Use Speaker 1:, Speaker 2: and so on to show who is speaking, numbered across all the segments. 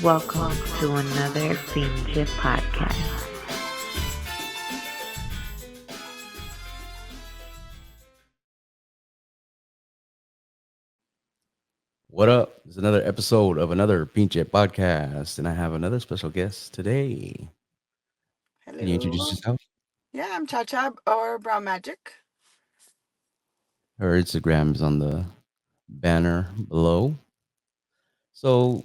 Speaker 1: Welcome to another Pinche podcast.
Speaker 2: What up? It's another episode of another Pinche podcast, and I have another special guest today. Can you introduce
Speaker 3: Hello.
Speaker 2: yourself?
Speaker 3: Yeah, I'm ChaCha or Brown Magic.
Speaker 2: Her Instagram is on the banner below. So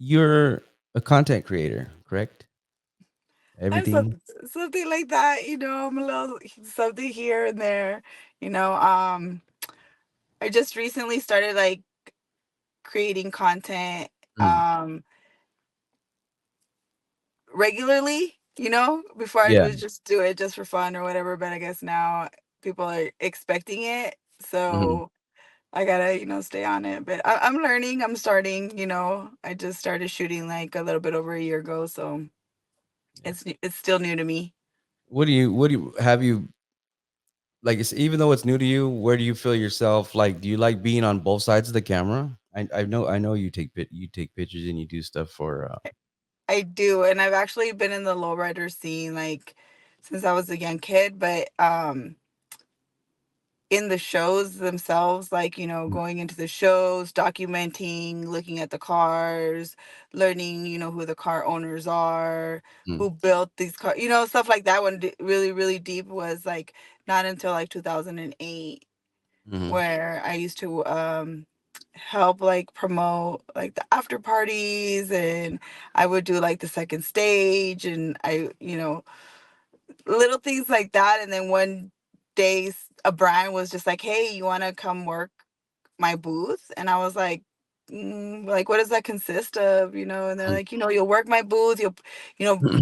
Speaker 2: you're a content creator, correct?
Speaker 3: And
Speaker 2: Everything.
Speaker 3: something like that, I'm a little something here and there. You know, I just recently started like creating content
Speaker 2: Mm.
Speaker 3: regularly, before I
Speaker 2: Yeah.
Speaker 3: would just do it just for fun or whatever, but I guess now people are expecting it.
Speaker 2: Hmm.
Speaker 3: So I gotta, stay on it. But I'm learning, I'm starting, I just started shooting like a little bit over a year ago, so
Speaker 2: Yeah.
Speaker 3: it's still new to me.
Speaker 2: What do you have you like? It's, even though it's new to you, where do you feel yourself? Like, do you like being on both sides of the camera? I know you take pictures and you do stuff for.
Speaker 3: I do, and I've actually been in the lowrider scene like since I was a young kid, but in the shows themselves, like,
Speaker 2: Mm,
Speaker 3: going into the shows, documenting, looking at the cars, learning, who the car owners are,
Speaker 2: mm,
Speaker 3: who built these cars, stuff like that when really, really deep was like not until like 2008
Speaker 2: mhm,
Speaker 3: where I used to help like promote like the after parties, and I would do like the second stage, and little things like that. And then one day a brand was just like, "Hey, you want to come work my booth?" And I was like, like, what does that consist of? And they're
Speaker 2: mm.
Speaker 3: like, you'll work my booth, you'll,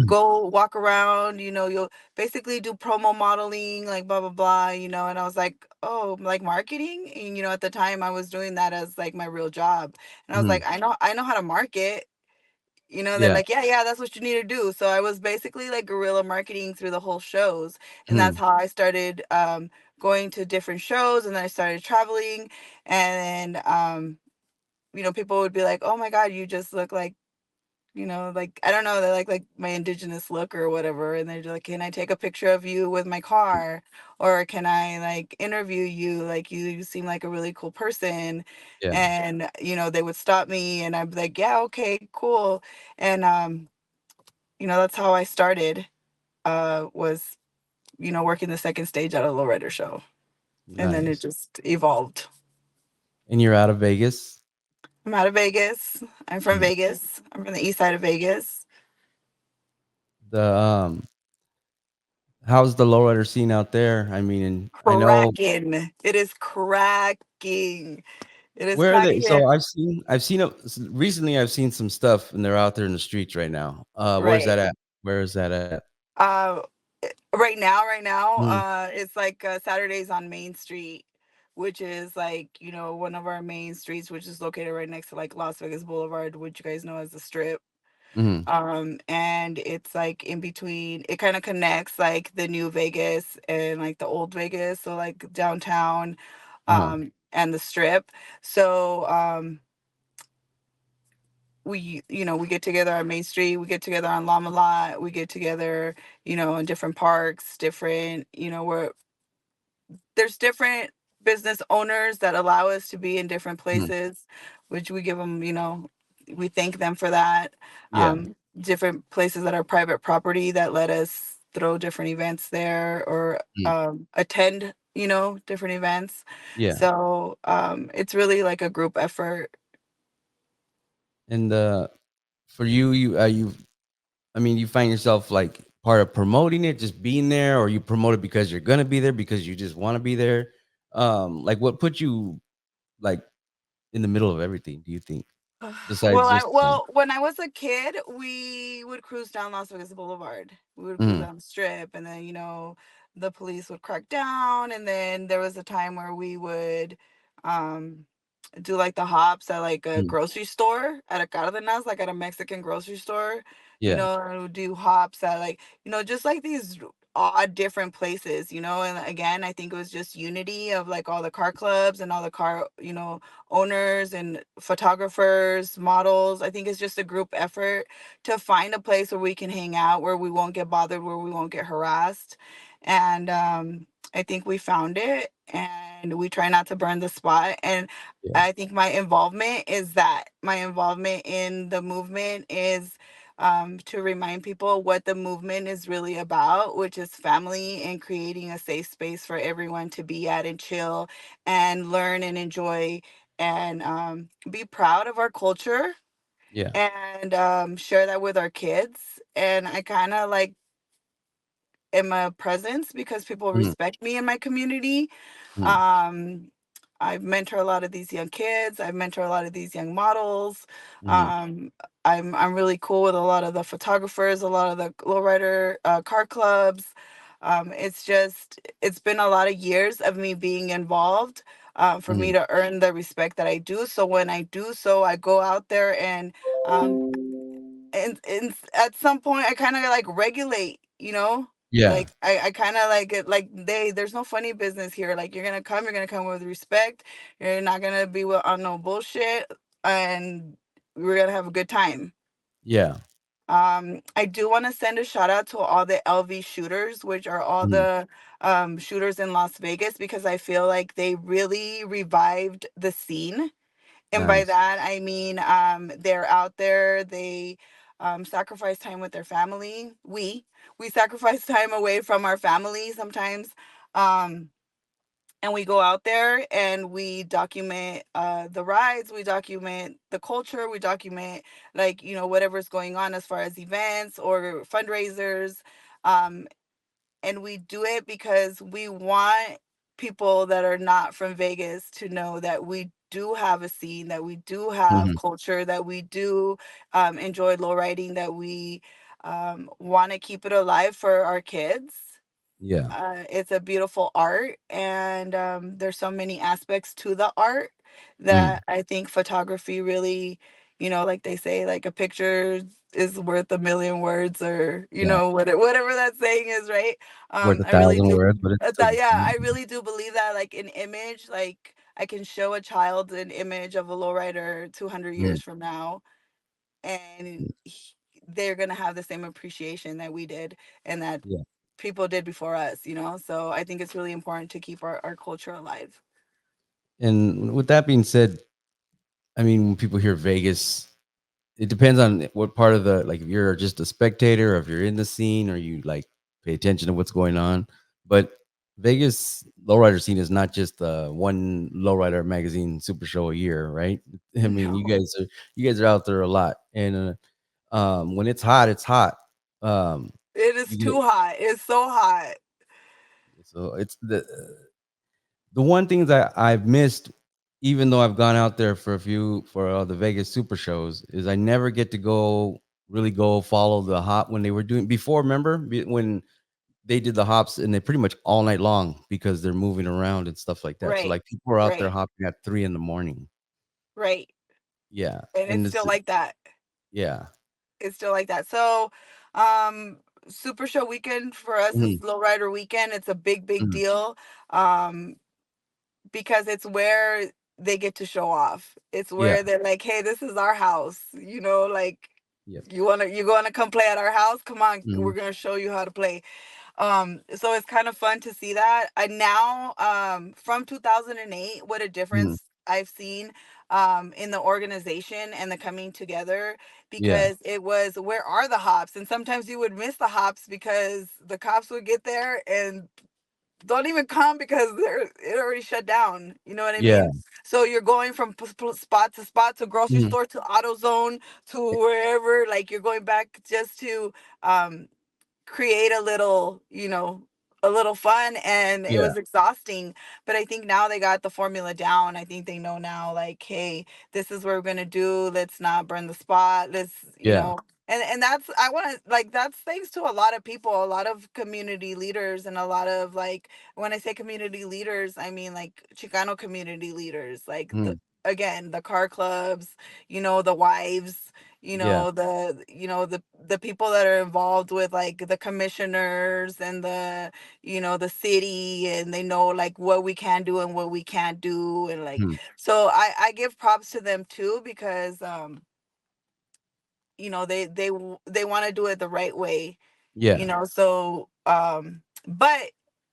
Speaker 3: go walk around, you'll basically do promo modeling, like blah, blah, blah, and I was like, oh, like marketing. And, at the time I was doing that as like my real job. And I was
Speaker 2: Mhm.
Speaker 3: like, I know how to market. They're
Speaker 2: Yeah.
Speaker 3: like, yeah, yeah, that's what you need to do. So I was basically like guerrilla marketing through the whole shows. And that's
Speaker 2: Mhm.
Speaker 3: how I started going to different shows, and then I started traveling. And then, people would be like, oh my God, you just look like I don't know, they like my indigenous look or whatever. And they're like, can I take a picture of you with my car? Or can I like interview you? Like you seem like a really cool person.
Speaker 2: Yeah.
Speaker 3: And, they would stop me and I'd be like, yeah, okay, cool. And, that's how I started, was, working the second stage at a lowrider show. And then it
Speaker 2: Nice.
Speaker 3: just evolved.
Speaker 2: And you're out of Vegas?
Speaker 3: I'm out of Vegas. I'm from
Speaker 2: Mhm.
Speaker 3: Vegas. I'm from the east side of Vegas.
Speaker 2: The, how's the lowrider scene out there? I mean, and I know
Speaker 3: Cracking. It is cracking. It is
Speaker 2: where are they?
Speaker 3: cracking
Speaker 2: So
Speaker 3: here.
Speaker 2: I've seen recently I've seen some stuff and they're out there in the streets right now. Where's
Speaker 3: Right.
Speaker 2: that at? Where is that at?
Speaker 3: Uh, right now,
Speaker 2: Mm,
Speaker 3: it's like Saturdays on Main Street, which is like, one of our main streets, which is located right next to like Las Vegas Boulevard, which you guys know as the Strip.
Speaker 2: mhm,
Speaker 3: And it's like in between, it kind of connects like the new Vegas and like the old Vegas, so like downtown,
Speaker 2: uh-huh,
Speaker 3: and the Strip. So, we get together on Main Street, we get together on Llama Lot, we get together, in different parks, different, where there's different business owners that allow us to be in different
Speaker 2: mhm.
Speaker 3: places, which we give them, we thank them for that.
Speaker 2: Yeah.
Speaker 3: Different places that are private property that let us throw different events there, or
Speaker 2: Mm,
Speaker 3: attend, different events.
Speaker 2: yeah.
Speaker 3: So it's really like a group effort.
Speaker 2: And, for you, I mean, you find yourself like part of promoting it, just being there, or you promote it because you're gonna be there because you just want to be there. Like what put you like in the middle of everything? Do you think
Speaker 3: Well,
Speaker 2: besides just
Speaker 3: when I was a kid, we would cruise down Las Vegas Boulevard. We would cruise
Speaker 2: mm,
Speaker 3: down the Strip, and then the police would crack down. And then there was a time where we would um, do like the hops at like a
Speaker 2: mm,
Speaker 3: grocery store, at a Cardenas, like at a Mexican grocery store.
Speaker 2: yeah,
Speaker 3: And we would do hops at like just like these. odd different places, you know. And again, I think it was just unity of like all the car clubs and all the car, you know, owners and photographers, models. I think it's just a group effort to find a place where we can hang out, where we won't get bothered, where we won't get harassed. And I think we found it, and we try not to burn the spot. And
Speaker 2: Yeah.
Speaker 3: I think my involvement is that my involvement in the movement is to remind people what the movement is really about, which is family and creating a safe space for everyone to be at and chill and learn and enjoy and be proud of our culture
Speaker 2: Yeah.
Speaker 3: and share that with our kids. And I kind of like am a presence because people
Speaker 2: Mhm.
Speaker 3: respect me in my community.
Speaker 2: Mhm.
Speaker 3: um, I mentor a lot of these young kids. I mentor a lot of these young models.
Speaker 2: Mhm.
Speaker 3: Um, I'm really cool with a lot of the photographers, a lot of the lowrider car clubs. It's been a lot of years of me being involved for me
Speaker 2: Mhm.
Speaker 3: to earn the respect that I do. So when I do so, I go out there um, and at some point I kind of like regulate, you know,
Speaker 2: Yeah.
Speaker 3: like I kind of like it, like there's no funny business here. Like you're gonna come with respect. You're not gonna be with on no bullshit, and we're gonna have a good time.
Speaker 2: Yeah.
Speaker 3: I do want to send a shout out to all the LV shooters, which are all
Speaker 2: Mhm.
Speaker 3: the shooters in Las Vegas, because I feel like they really revived the scene. And by
Speaker 2: Nice.
Speaker 3: that, I mean, they're out there, they sacrifice time with their family. We sacrifice time away from our family sometimes. Um, and we go out there and we document the rides, we document the culture, we document, like, you know, whatever's going on as far as events or fundraisers. Um, and we do it because we want people that are not from Vegas to know that we do have a scene, that we do have
Speaker 2: Mhm.
Speaker 3: culture, that we do enjoy low riding, that we want to keep it alive for our kids.
Speaker 2: Yeah.
Speaker 3: It's a beautiful art, and there's so many aspects to the art
Speaker 2: Mhm.
Speaker 3: that I think photography really, you know, like they say, like a picture is worth a million words, or you
Speaker 2: Yeah.
Speaker 3: know, whatever that saying is, right?
Speaker 2: Worth a
Speaker 3: I really
Speaker 2: thousand
Speaker 3: do.
Speaker 2: words, but it's still the
Speaker 3: Yeah,
Speaker 2: same.
Speaker 3: I really do believe that, like an image, like I can show a child an image of a lowrider 200
Speaker 2: Mhm.
Speaker 3: years from now, and they're gonna have the same appreciation that we did and that
Speaker 2: Yeah.
Speaker 3: people did before us, you know. So I think it's really important to keep our culture alive.
Speaker 2: And with that being said, I mean, when people hear Vegas, it depends on what part of the, like, if you're just a spectator or if you're in the scene or you like pay attention to what's going on. But Vegas lowrider scene is not just one lowrider magazine super show a year, right? I mean,
Speaker 3: No,
Speaker 2: you guys are out there a lot, and when it's hot, it's hot.
Speaker 3: it is
Speaker 2: You
Speaker 3: too
Speaker 2: get
Speaker 3: hot. It's so hot.
Speaker 2: so it's the one thing that I've missed, even though I've gone out there for a few for the Vegas Super shows, is I never get to go follow the hop when they were doing before. Remember when they did the hops and they pretty much all night long because they're moving around and stuff like that. So
Speaker 3: Right,
Speaker 2: like people are out there
Speaker 3: right,
Speaker 2: hopping at 3 in the morning.
Speaker 3: right.
Speaker 2: Yeah,
Speaker 3: And
Speaker 2: and
Speaker 3: it's
Speaker 2: it's
Speaker 3: still like that.
Speaker 2: yeah.
Speaker 3: It's still like that. So, um, Super Show weekend for us is
Speaker 2: Mhm,
Speaker 3: Lowrider weekend. It's a big
Speaker 2: mhm.
Speaker 3: deal. Um, because it's where they get to show off. It's
Speaker 2: Yeah,
Speaker 3: where they're like, "Hey, this is our house." You know, like
Speaker 2: yep.
Speaker 3: you wanna come play at our house? Come on,
Speaker 2: Mhm,
Speaker 3: we're gonna show you how to play. So it's kind of fun to see that. And now, from 2008, what a
Speaker 2: mhm.
Speaker 3: difference I've seen in the organization and the coming together,
Speaker 2: Yeah,
Speaker 3: because it was, where are the hops? And sometimes you would miss the hops because the cops would get there and don't even come because it already shut down. You know what I
Speaker 2: yeah.
Speaker 3: mean? So you're going from spot to spot, to grocery
Speaker 2: Mhm.
Speaker 3: store, to AutoZone, to wherever. Like, you're going back just to um, create a little, you know, a little fun, and it
Speaker 2: Yeah,
Speaker 3: was exhausting. But I think now they got the formula down. I think they know now, like, hey, this is what we're gonna do. Let's not burn the spot. Let's, you
Speaker 2: yeah.
Speaker 3: know, and that's, I want to, like, that's thanks to a lot of people, a lot of community leaders, and a lot of, like, when I say community leaders, I mean like Chicano community leaders, like the,
Speaker 2: Mhm.
Speaker 3: again, the car clubs, you know, the wives,
Speaker 2: Yeah.
Speaker 3: the people that are involved with like the commissioners and the city, and they know like what we can do and what we can't do, and like,
Speaker 2: Hmm.
Speaker 3: so I give props to them too, because they want to do it the right way,
Speaker 2: Yeah.
Speaker 3: so but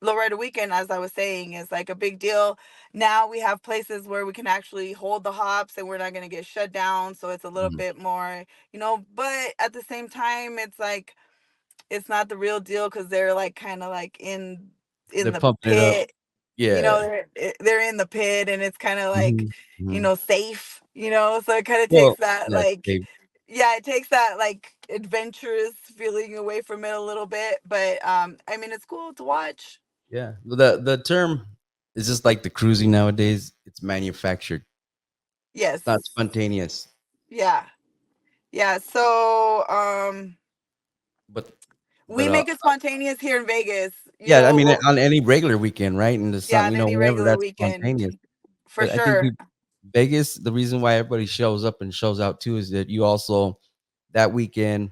Speaker 3: Lowrider weekend, as I was saying, is like a big deal. Now we have places where we can actually hold the hops and we're not going to get shut down, so it's a little
Speaker 2: Mhm.
Speaker 3: bit more, but at the same time it's like it's not the real deal, because they're like kind of like in
Speaker 2: They're
Speaker 3: the
Speaker 2: pumping it up.
Speaker 3: pit.
Speaker 2: Yeah.
Speaker 3: They're in the pit, and it's kind of like,
Speaker 2: Mhm. Mhm.
Speaker 3: safe, so it kind of takes
Speaker 2: Well,
Speaker 3: that
Speaker 2: yes,
Speaker 3: like,
Speaker 2: they
Speaker 3: yeah, it takes that like adventurous feeling away from it a little bit, but I mean, it's cool to watch.
Speaker 2: yeah. The term is just like the cruising nowadays. It's manufactured.
Speaker 3: Yes.
Speaker 2: It's not spontaneous.
Speaker 3: Yeah. Yeah. So
Speaker 2: But
Speaker 3: we
Speaker 2: but
Speaker 3: make it spontaneous here in Vegas.
Speaker 2: yeah, I mean on any regular weekend, right? And the
Speaker 3: Yeah,
Speaker 2: sun,
Speaker 3: on any
Speaker 2: whenever
Speaker 3: regular
Speaker 2: that's
Speaker 3: weekend,
Speaker 2: spontaneous.
Speaker 3: for
Speaker 2: But I think
Speaker 3: sure.
Speaker 2: Vegas, the reason why everybody shows up and shows out too is that you also that weekend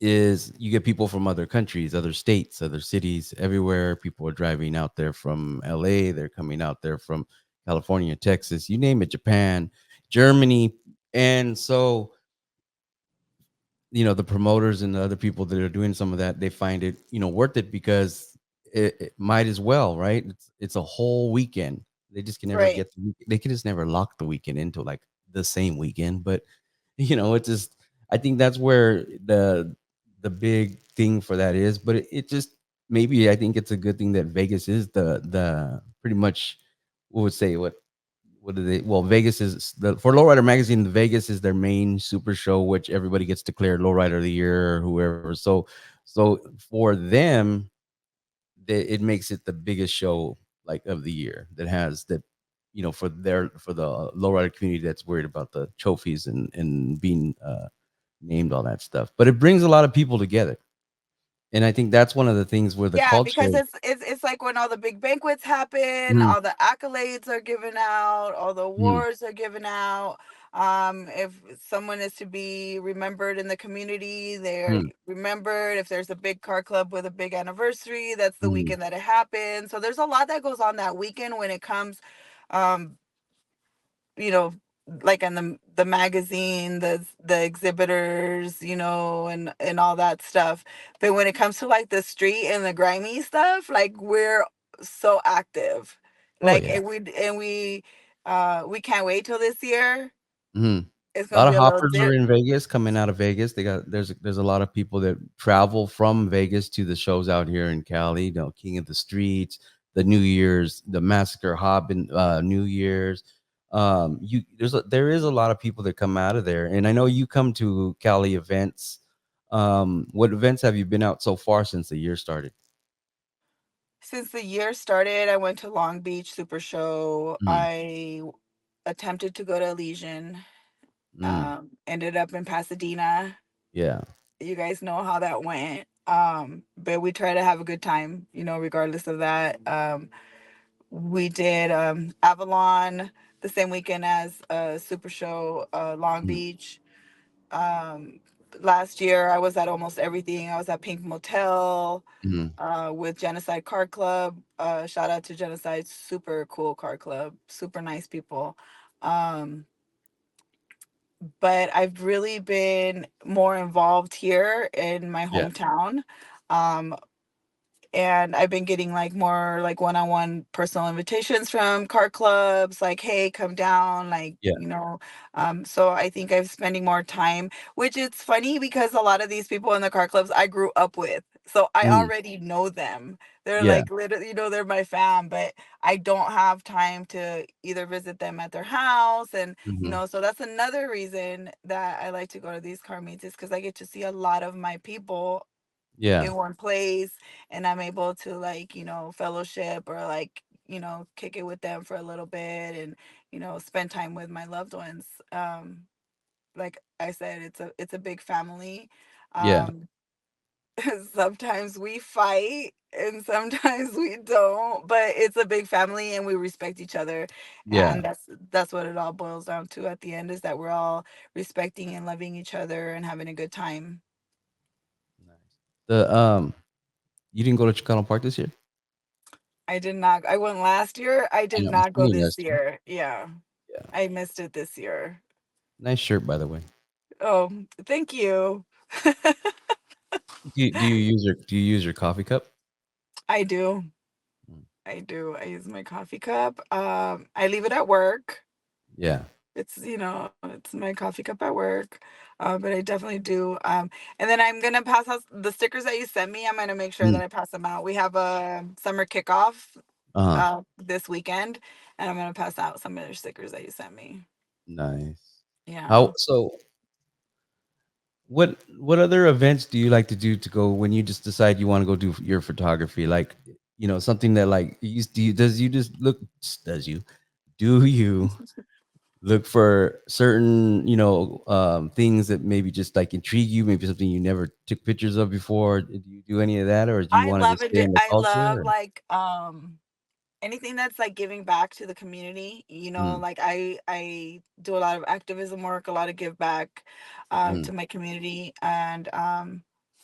Speaker 2: is you get people from other countries, other states, other cities, everywhere. People are driving out there from LA, they're coming out there from California, Texas, you name it, Japan, Germany. And so, the promoters and the other people that are doing some of that, they find it, worth it because it might as well, right? It's a whole weekend. They just can never
Speaker 3: Right.
Speaker 2: get they can just never lock the weekend into like the same weekend. But it's just I think that's where the big thing for that is. But it just maybe I think it's a good thing that Vegas is the pretty much what would say what do they well Vegas is the for Lowrider magazine, the Vegas is their main super show, which everybody gets declared Lowrider of the year or whoever. So for them, it makes it the biggest show like of the year that has that for the lowrider community that's worried about the trophies and being named all that stuff. But it brings a lot of people together, and I think that's one of the things where the
Speaker 3: Yeah,
Speaker 2: culture.
Speaker 3: because it's like when all the big banquets happen,
Speaker 2: Mhm,
Speaker 3: all the accolades are given out, all the
Speaker 2: mhm,
Speaker 3: awards are given out. If someone is to be remembered in the community, they're
Speaker 2: mhm,
Speaker 3: remembered. If there's a big car club with a big anniversary, that's the
Speaker 2: mhm.
Speaker 3: weekend that it happens. So there's a lot that goes on that weekend when it comes, um, you know like in the magazine, the exhibitors, and all that stuff. But when it comes to like the street and the grimy stuff, like we're so active,
Speaker 2: Oh
Speaker 3: like,
Speaker 2: yeah.
Speaker 3: and we can't wait till this year.
Speaker 2: Mhm.
Speaker 3: It's
Speaker 2: A
Speaker 3: gonna
Speaker 2: lot
Speaker 3: be
Speaker 2: of
Speaker 3: a little
Speaker 2: hoppers are
Speaker 3: dip.
Speaker 2: in Vegas, coming out of Vegas. There's a lot of people that travel from Vegas to the shows out here in Cali. King of the Streets, the New Year's, the Massacre Hop, and New Year's. There is a lot of people that come out of there, and I know you come to Cali events. What events have you been out so far since the year started?
Speaker 3: Since the year started, I went to Long Beach Super Show.
Speaker 2: Mm,
Speaker 3: I attempted to go to Elysian.
Speaker 2: mm,
Speaker 3: Ended up in Pasadena.
Speaker 2: yeah,
Speaker 3: You guys know how that went. But we try to have a good time, regardless of that. We did Avalon the same weekend as Super Show, Long
Speaker 2: mm,
Speaker 3: Beach. Um, Last year I was at almost everything. I was at Pink Motel
Speaker 2: mm,
Speaker 3: with Genocide Car Club. Shout out to Genocide, super cool car club, super nice people. Um, but I've really been more involved here in my
Speaker 2: yeah,
Speaker 3: hometown. Um, and I've been getting like more like one-on-one personal invitations from car clubs, like, hey, come down, like,
Speaker 2: yeah,
Speaker 3: so I think I'm spending more time, which it's funny because a lot of these people in the car clubs I grew up with. So I
Speaker 2: mm,
Speaker 3: already know them. They're
Speaker 2: yeah,
Speaker 3: like literally, they're my fam, but I don't have time to either visit them at their house. And,
Speaker 2: mhm,
Speaker 3: so that's another reason that I like to go to these car meets, is because I get to see a lot of my people
Speaker 2: yeah,
Speaker 3: in one place, and I'm able to like, fellowship, or like, kick it with them for a little bit, and, spend time with my loved ones. Like I said, it's a big family.
Speaker 2: yeah.
Speaker 3: Um Sometimes we fight and sometimes we don't, but it's a big family and we respect each other.
Speaker 2: Yeah.
Speaker 3: And that's what it all boils down to at the end, is that we're all respecting and loving each other and having a good time.
Speaker 2: Nice. The you didn't go to Chicano Park this year?
Speaker 3: I did not. I went last year. I
Speaker 2: I
Speaker 3: did
Speaker 2: know you
Speaker 3: not go
Speaker 2: went
Speaker 3: this
Speaker 2: last year.
Speaker 3: year. Yeah.
Speaker 2: Yeah.
Speaker 3: I missed it this year.
Speaker 2: Nice shirt, by the way.
Speaker 3: Oh, thank you.
Speaker 2: Do you use your coffee cup?
Speaker 3: I do.
Speaker 2: Mm.
Speaker 3: I do. I use my coffee cup. I leave it at work.
Speaker 2: Yeah.
Speaker 3: It's, it's my coffee cup at work. But I definitely do. And then I'm gonna pass out the stickers that you sent me. I'm gonna make sure that
Speaker 2: Mm.
Speaker 3: I pass them out. We have a summer kickoff
Speaker 2: Uh-huh.
Speaker 3: this weekend, and I'm gonna pass out some of the stickers that you sent me.
Speaker 2: Nice.
Speaker 3: Yeah.
Speaker 2: How so what other events do you like to do to go when you just decide you want to go do your photography? Like, something that like does you just look does you do you look for certain, things that maybe just like intrigue you, maybe something you never took pictures of before? Do you do any of that, or do you
Speaker 3: I
Speaker 2: want to
Speaker 3: love
Speaker 2: just
Speaker 3: it.
Speaker 2: stay in the
Speaker 3: I
Speaker 2: culture?
Speaker 3: love
Speaker 2: Or?
Speaker 3: like anything that's like giving back to the community,
Speaker 2: Mm,
Speaker 3: like I do a lot of activism work, a lot of give back
Speaker 2: mm,
Speaker 3: to my community. And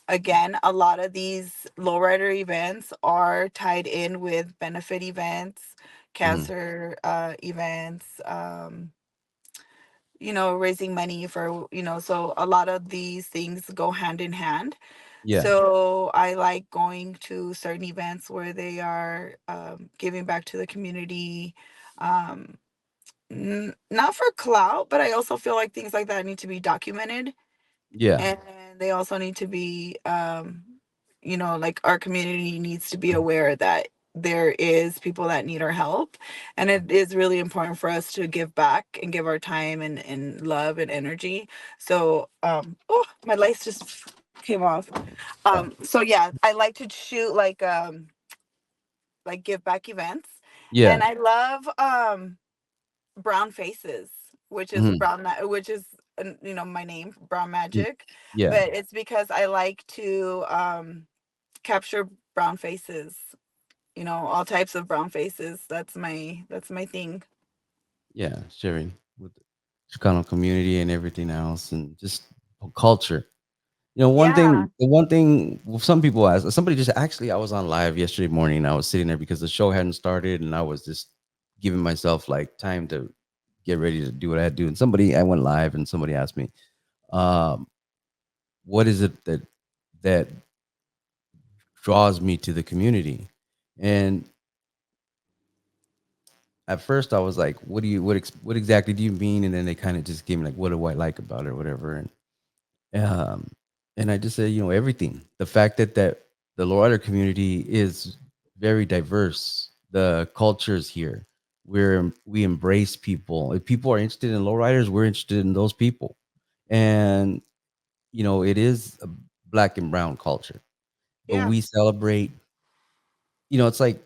Speaker 3: again, a lot of these lowrider events are tied in with benefit events,
Speaker 2: mm,
Speaker 3: cancer events, raising money for, so a lot of these things go hand in hand.
Speaker 2: yeah,
Speaker 3: So I like going to certain events where they are giving back to the community. Um, Not for clout, but I also feel like things like that need to be documented,
Speaker 2: yeah,
Speaker 3: and they also need to be, like our community needs to be aware that there is people that need our help, and it is really important for us to give back and give our time and love and energy. So oh, my lights just came off.
Speaker 2: oh,
Speaker 3: So yeah, I like to shoot like give back events,
Speaker 2: yeah,
Speaker 3: and I love brown faces, which is
Speaker 2: mhm,
Speaker 3: which is my name, Brown
Speaker 2: mm,
Speaker 3: Magic.
Speaker 2: yeah,
Speaker 3: But it's because I like to capture brown faces, all types of brown faces. That's my thing.
Speaker 2: yeah, sharing with the Chicano community and everything else, and just culture.
Speaker 3: Yeah.
Speaker 2: The one thing some people ask, somebody just actually, I was on live yesterday morning. I was sitting there because the show hadn't started, and I was just giving myself like time to get ready to do what I had to do. And I went live, and somebody asked me, um, "What is it that draws me to the community?" And at first, I was like, what exactly do you mean?" And then they kind of just gave me like, "What do I like about it, or whatever?" Um, and I just say, everything. The fact that the Lowrider community is very diverse. The cultures here, we embrace people. If people are interested in lowriders, we're interested in those people. And it is a black and brown culture, but
Speaker 3: Yeah.
Speaker 2: we celebrate. It's like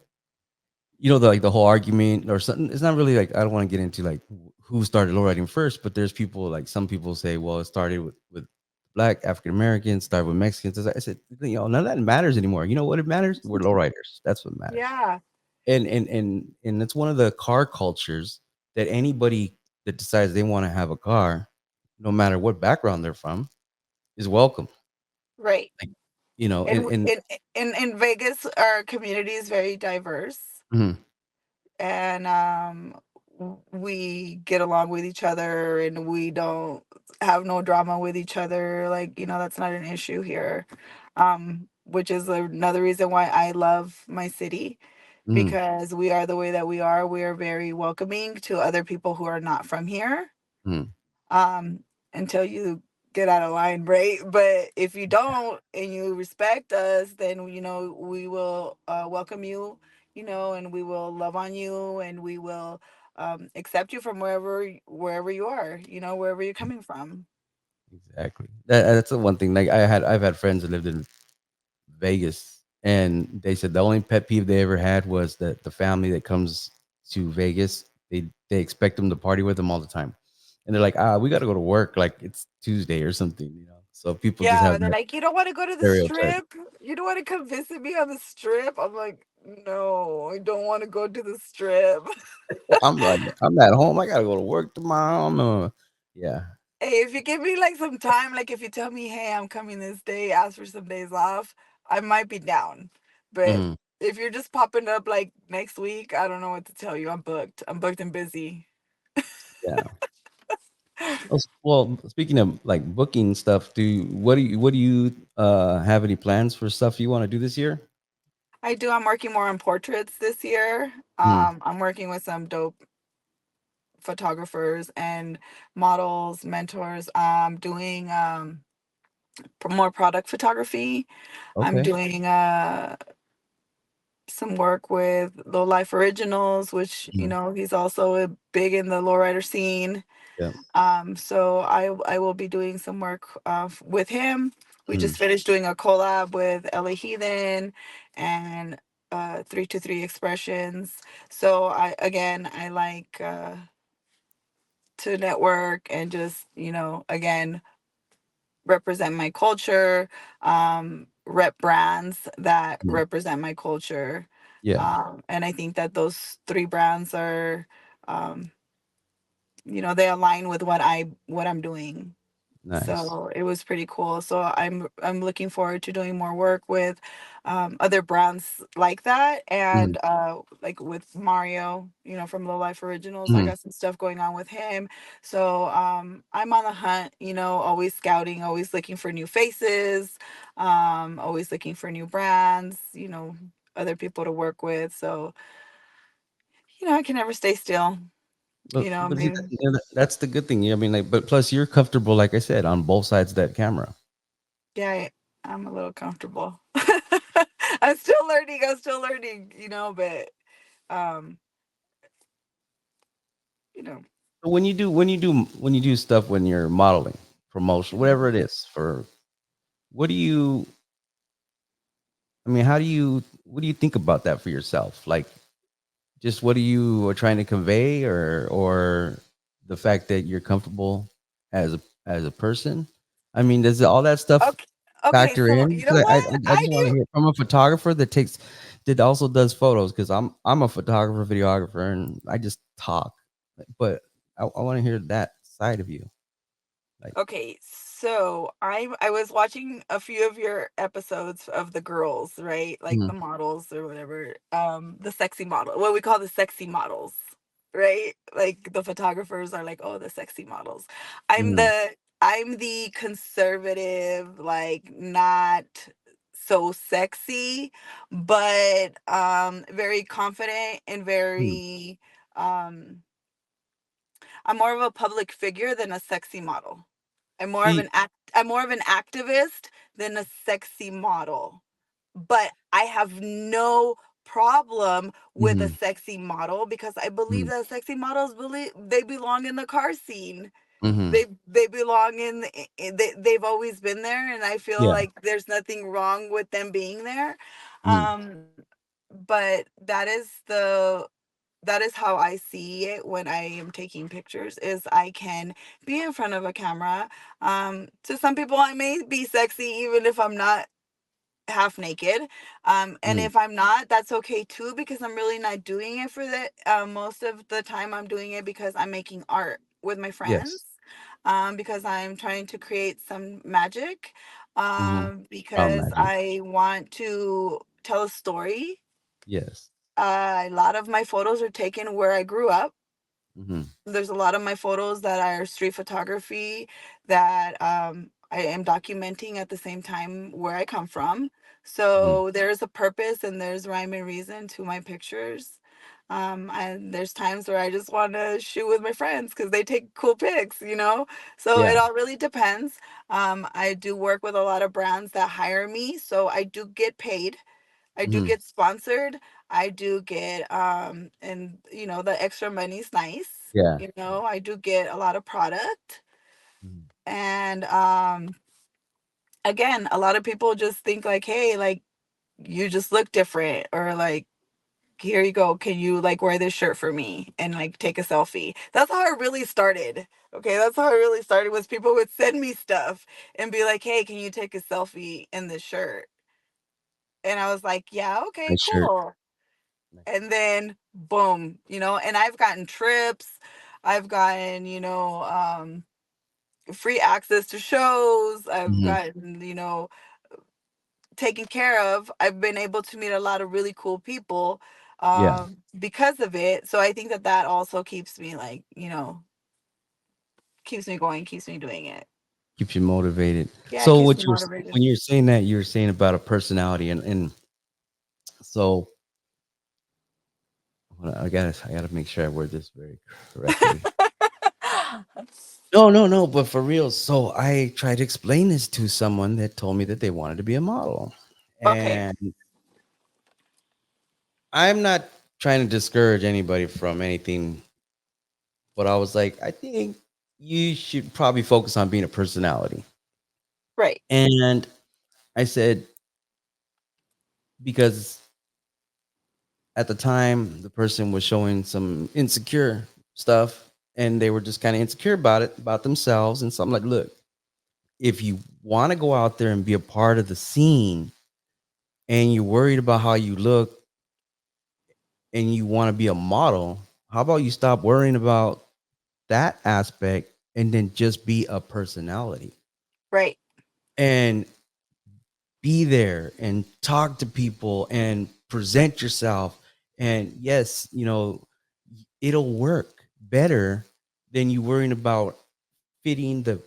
Speaker 2: the whole argument or something. It's not really like, I don't want to get into like who started lowriding first, but there's people like some people say, well, it started with black African Americans, started with Mexicans. I said, none of that matters anymore. You know what it matters? We're lowriders. That's what matters.
Speaker 3: Yeah.
Speaker 2: And it's one of the car cultures that anybody that decides they want to have a car, no matter what background they're from, is welcome.
Speaker 3: Right.
Speaker 2: Like,
Speaker 3: And
Speaker 2: and
Speaker 3: in Vegas, our community is very diverse,
Speaker 2: mhm,
Speaker 3: and we get along with each other, and we don't have no drama with each other. Like, that's not an issue here. Which is another reason why I love my city,
Speaker 2: mhm,
Speaker 3: because we are the way that we are. We are very welcoming to other people who are not from here.
Speaker 2: mhm,
Speaker 3: um, until you get out of line, right? But if you don't and you respect us, then we will welcome you, and we will love on you, and we will accept you from wherever you are, wherever you're coming from.
Speaker 2: exactly. That's the one thing. Like I've had friends that lived in Vegas, and they said the only pet peeve they ever had was that the family that comes to Vegas, they expect them to party with them all the time, and they're like, we got to go to work like it's Tuesday or something. So people just
Speaker 3: Yeah,
Speaker 2: have
Speaker 3: they're
Speaker 2: that
Speaker 3: like, you don't want to go to the
Speaker 2: stereotype.
Speaker 3: strip? You don't want to come visit me on the strip? I'm like, no, I don't want to go to the strip.
Speaker 2: I'm like, I'm at home. I gotta go to work tomorrow. Yeah.
Speaker 3: Hey, if you give me like some time, like if you tell me, hey, I'm coming this day, ask for some days off, I might be down. But
Speaker 2: Mhm.
Speaker 3: if you're just popping up like next week, I don't know what to tell you. I'm booked. I'm booked and busy.
Speaker 2: Yeah. Well, speaking of like booking stuff, what do you have any plans for stuff you want to do this year?
Speaker 3: I do. I'm working more on portraits this year.
Speaker 2: Mm.
Speaker 3: I'm working with some dope photographers and models, mentors. I'm doing more product photography. I'm
Speaker 2: Okay.
Speaker 3: doing some work with Low Life Originals, which
Speaker 2: Mhm.
Speaker 3: he's also big in the lowrider scene.
Speaker 2: Yeah.
Speaker 3: So I will be doing some work with him. We
Speaker 2: Mm.
Speaker 3: just finished doing a collab with LA Heathen and 323 Expressions. So I like to network and just again represent my culture, rep brands that
Speaker 2: Mm.
Speaker 3: represent my culture.
Speaker 2: Yeah.
Speaker 3: And I think that those three brands are, um, they align with what I'm doing.
Speaker 2: Nice.
Speaker 3: So it was pretty cool. So I'm looking forward to doing more work with other brands like that,
Speaker 2: Mhm.
Speaker 3: and like with Mario, from Low Life Originals. I
Speaker 2: Mhm.
Speaker 3: got some stuff going on with him. So I'm on the hunt, always scouting, always looking for new faces, always looking for new brands, other people to work with. So I can never stay still.
Speaker 2: But see,
Speaker 3: Maybe.
Speaker 2: that's the good thing. I mean, like, but plus you're comfortable, like I said, on both sides of that camera.
Speaker 3: Yeah, I'm a little comfortable. I'm still learning. I'm still learning, but um, you know.
Speaker 2: So when you do stuff when you're modeling, promotion, whatever
Speaker 3: Mhm.
Speaker 2: it is, for what do you? I mean, what do you think about that for yourself? Like, just what are you are trying to convey, or the fact that you're comfortable as a person? I mean, does all that stuff
Speaker 3: Okay, okay,
Speaker 2: factor
Speaker 3: so
Speaker 2: in?
Speaker 3: you know
Speaker 2: Because
Speaker 3: what?
Speaker 2: I
Speaker 3: I
Speaker 2: just want to
Speaker 3: knew.
Speaker 2: hear from a photographer that also does photos. Because I'm a photographer, videographer, and I just talk. But I want to hear that side of you. Like,
Speaker 3: Okay, so I was watching a few of your episodes of the girls, right? Like the
Speaker 2: mhm,
Speaker 3: models or whatever. The sexy model, what we call the sexy models, right? Like the photographers are like, oh, the sexy models. I'm
Speaker 2: mhm,
Speaker 3: the I'm the conservative, like not so sexy, but very confident and
Speaker 2: mhm.
Speaker 3: very um I'm more of a public figure than a sexy model.
Speaker 2: See,
Speaker 3: I'm more of an activist than a sexy model. But I have no problem with a
Speaker 2: mhm,
Speaker 3: sexy model because I believe
Speaker 2: mhm,
Speaker 3: that sexy models believe they belong in the car scene.
Speaker 2: mhm.
Speaker 3: They belong they've always been there, and I feel
Speaker 2: Yeah.
Speaker 3: like there's nothing wrong with them being there.
Speaker 2: Mhm,
Speaker 3: Um but that is how I see it when I am taking pictures is I can be in front of a camera. To some people I may be sexy even if I'm not half naked. And
Speaker 2: mhm.
Speaker 3: if I'm not, that's okay too because I'm really not doing it for that. Most of the time I'm doing it because I'm making art with my
Speaker 2: Yes.
Speaker 3: friends. Because I'm trying to create some magic.
Speaker 2: Mhm. Oh,
Speaker 3: Because
Speaker 2: magic.
Speaker 3: I want to tell a story.
Speaker 2: Yes.
Speaker 3: A lot of my photos are taken where I grew up.
Speaker 2: Mhm,
Speaker 3: There's a lot of my photos that are street photography that I am documenting at the same time where I come from.
Speaker 2: mhm.
Speaker 3: So there's a purpose and there's rhyme and reason to my pictures. And there's times where I just want to shoot with my friends because they take cool pics. So it
Speaker 2: Yeah.
Speaker 3: all really depends. I do work with a lot of brands that hire me, so I do get paid. I do
Speaker 2: Mhm.
Speaker 3: get sponsored. I do get and the extra money's nice.
Speaker 2: Yeah.
Speaker 3: I do get a lot of product.
Speaker 2: Mhm.
Speaker 3: And again, a lot of people just think like, hey, like you just look different or like here you go. Can you like wear this shirt for me and like take a selfie? That's how it really started. Okay, that's how it really started was people would send me stuff and be like, "Hey, can you take a selfie in this shirt?" And I was like, "Yeah, okay,
Speaker 2: Nice shirt.
Speaker 3: cool." And then boom, and I've gotten trips. I've gotten, free access to shows. I've
Speaker 2: Mhm.
Speaker 3: gotten, taken care of. I've been able to meet a lot of really cool people
Speaker 2: Yeah,
Speaker 3: because of it. So I think that that also keeps me like, keeps me going, keeps me doing it.
Speaker 2: keeps you motivated.
Speaker 3: Yeah, it
Speaker 2: So
Speaker 3: keeps
Speaker 2: what
Speaker 3: me
Speaker 2: you're
Speaker 3: motivated.
Speaker 2: when you're saying that, you're saying about a personality, and so hold on, I gotta make sure I word this very correctly. No, no, no, but for real. So I tried to explain this to someone that told me that they wanted to be a model.
Speaker 3: Okay.
Speaker 2: And I'm not trying to discourage anybody from anything, but I was like, I think you should probably focus on being a personality.
Speaker 3: Right.
Speaker 2: And I said, because at the time, the person was showing some insecure stuff and they were just kind of insecure about it, about themselves. And so I'm like, look, if you want to go out there and be a part of the scene and you're worried about how you look and you want to be a model, how about you stop worrying about that aspect and then just be a personality
Speaker 3: Right.
Speaker 2: and be there and talk to people and present yourself. And yes, it'll work better than you worrying about fitting the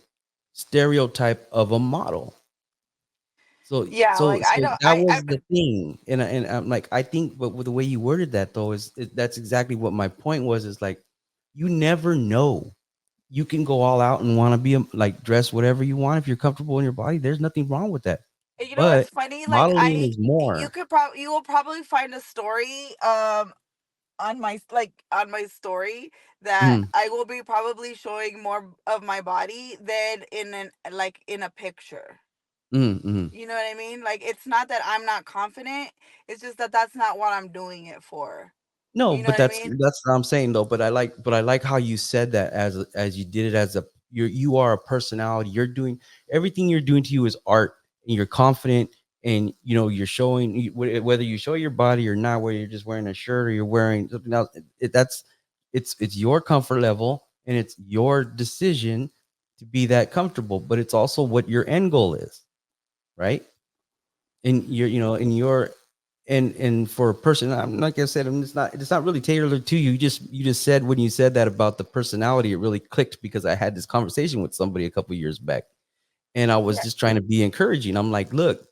Speaker 2: stereotype of a model. So
Speaker 3: Yeah,
Speaker 2: so
Speaker 3: like I
Speaker 2: so
Speaker 3: don't
Speaker 2: that was the thing, and I'm like, I think, but with the way you worded that though, that's exactly what my point was. Is like, you never know. You can go all out and want to be like dress whatever you want if you're comfortable in your body. There's nothing wrong with that.
Speaker 3: you know what's
Speaker 2: But
Speaker 3: funny? Like
Speaker 2: modeling is more.
Speaker 3: you will probably find a story on my on my story that
Speaker 2: Mm,
Speaker 3: I will be probably showing more of my body than in an like in a picture.
Speaker 2: mm, mm.
Speaker 3: You know what I mean? Like it's not that I'm not confident, it's just that that's not what I'm doing it for.
Speaker 2: No,
Speaker 3: You know
Speaker 2: but
Speaker 3: what I
Speaker 2: that's
Speaker 3: mean?
Speaker 2: that's what I'm saying though. But I like how you said that as you did it as a you are a personality. You're doing everything you're doing to you is art, and you're confident, and you're showing whether you show your body or not, whether you're just wearing a shirt or you're wearing something else. It's your comfort level and it's your decision to be that comfortable. But it's also what your end goal is, right? And and for a person, I'm like I said, it's not really tailored to you. You just said, when you said that about the personality, it really clicked because I had this conversation with somebody a couple years back, and I was
Speaker 3: Yeah.
Speaker 2: just trying to be encouraging. I'm like, look,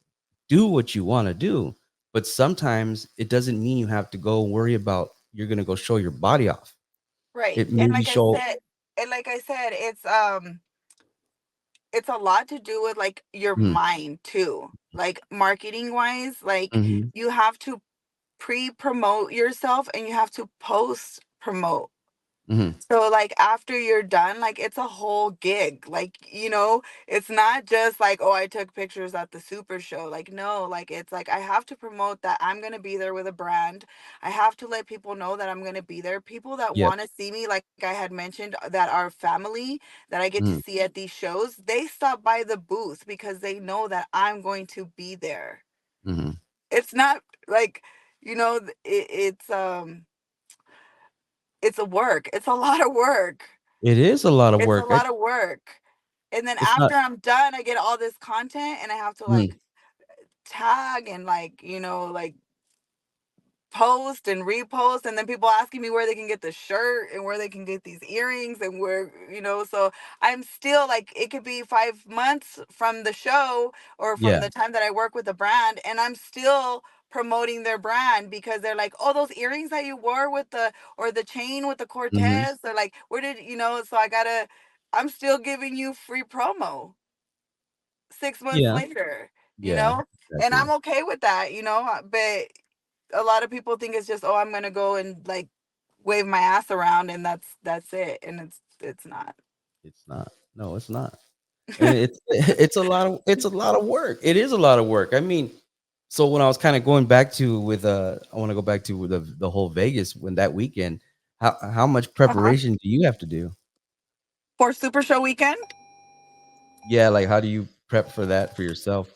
Speaker 2: do what you want to do, but sometimes it doesn't mean you have to go worry about you're going to go show your body off.
Speaker 3: Right.
Speaker 2: It maybe show.
Speaker 3: And like I said, it's a lot to do with like your
Speaker 2: Mm,
Speaker 3: mind too. Like marketing wise, like
Speaker 2: mhm,
Speaker 3: you have to pre-promote yourself and you have to post promote.
Speaker 2: mhm.
Speaker 3: So like after you're done, like it's a whole gig. Like, it's not just like, oh, I took pictures at the super show. Like, no, like it's like I have to promote that I'm gonna be there with a brand. I have to let people know that I'm gonna be there. People that
Speaker 2: Yep.
Speaker 3: want to see me, like I had mentioned, that are family that I get to
Speaker 2: Mm,
Speaker 3: see at these shows, they stop by the booth because they know that I'm going to be there.
Speaker 2: mhm.
Speaker 3: It's not like, it's a work. It's a lot of work.
Speaker 2: It is a lot of
Speaker 3: It's a
Speaker 2: work.
Speaker 3: lot of work. And then
Speaker 2: It's not.
Speaker 3: after I'm done, I get all this content and I have to
Speaker 2: Mm,
Speaker 3: like tag and like, like post and repost, and then people asking me where they can get the shirt and where they can get these earrings and where, so I'm still like, it could be 5 months from the show or from
Speaker 2: yeah.
Speaker 3: the time that I work with the brand, and I'm still promoting their brand because they're like, oh, those earrings that you wore with the chain with the
Speaker 2: Mhm.
Speaker 3: Cortez, they're like, where did so I'm still giving you free promo 6 months
Speaker 2: Yeah.
Speaker 3: later,
Speaker 2: Yeah.
Speaker 3: and I'm
Speaker 2: Exactly.
Speaker 3: okay with that, but a lot of people think it's just, oh, I'm gonna go and like wave my ass around and that's it, and it's not.
Speaker 2: It's not. No, it's not. And it's it's a lot of work. It is a lot of work. I mean, So when I was kind of going back to with I want to go back to the whole Vegas when that weekend. How much
Speaker 3: Uh-huh.
Speaker 2: preparation do you have to do?
Speaker 3: For Super Show weekend,
Speaker 2: Yeah, like how do you prep for that for yourself?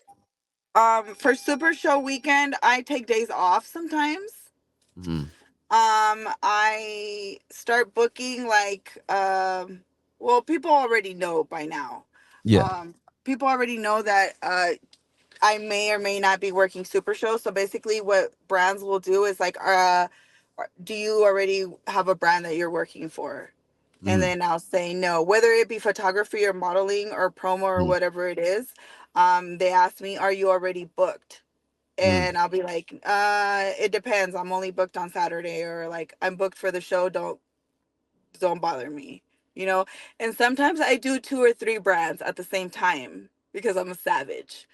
Speaker 3: for Super Show weekend, I take days off sometimes.
Speaker 2: Hmm.
Speaker 3: I start booking like well, people already know by now.
Speaker 2: Yeah.
Speaker 3: Um, People already know that I may or may not be working Super Show. So basically, what brands will do is like, do you already have a brand that you're working for? And
Speaker 2: Hmm.
Speaker 3: then I'll say no, whether it be photography or modeling or promo or
Speaker 2: Hmm.
Speaker 3: whatever it is. They ask me, "Are you already booked?"
Speaker 2: Hmm.
Speaker 3: And I'll be like, it depends. I'm only booked on Saturday, or like I'm booked for the show. Don't bother me, you know. And sometimes I do two or three brands at the same time because I'm a savage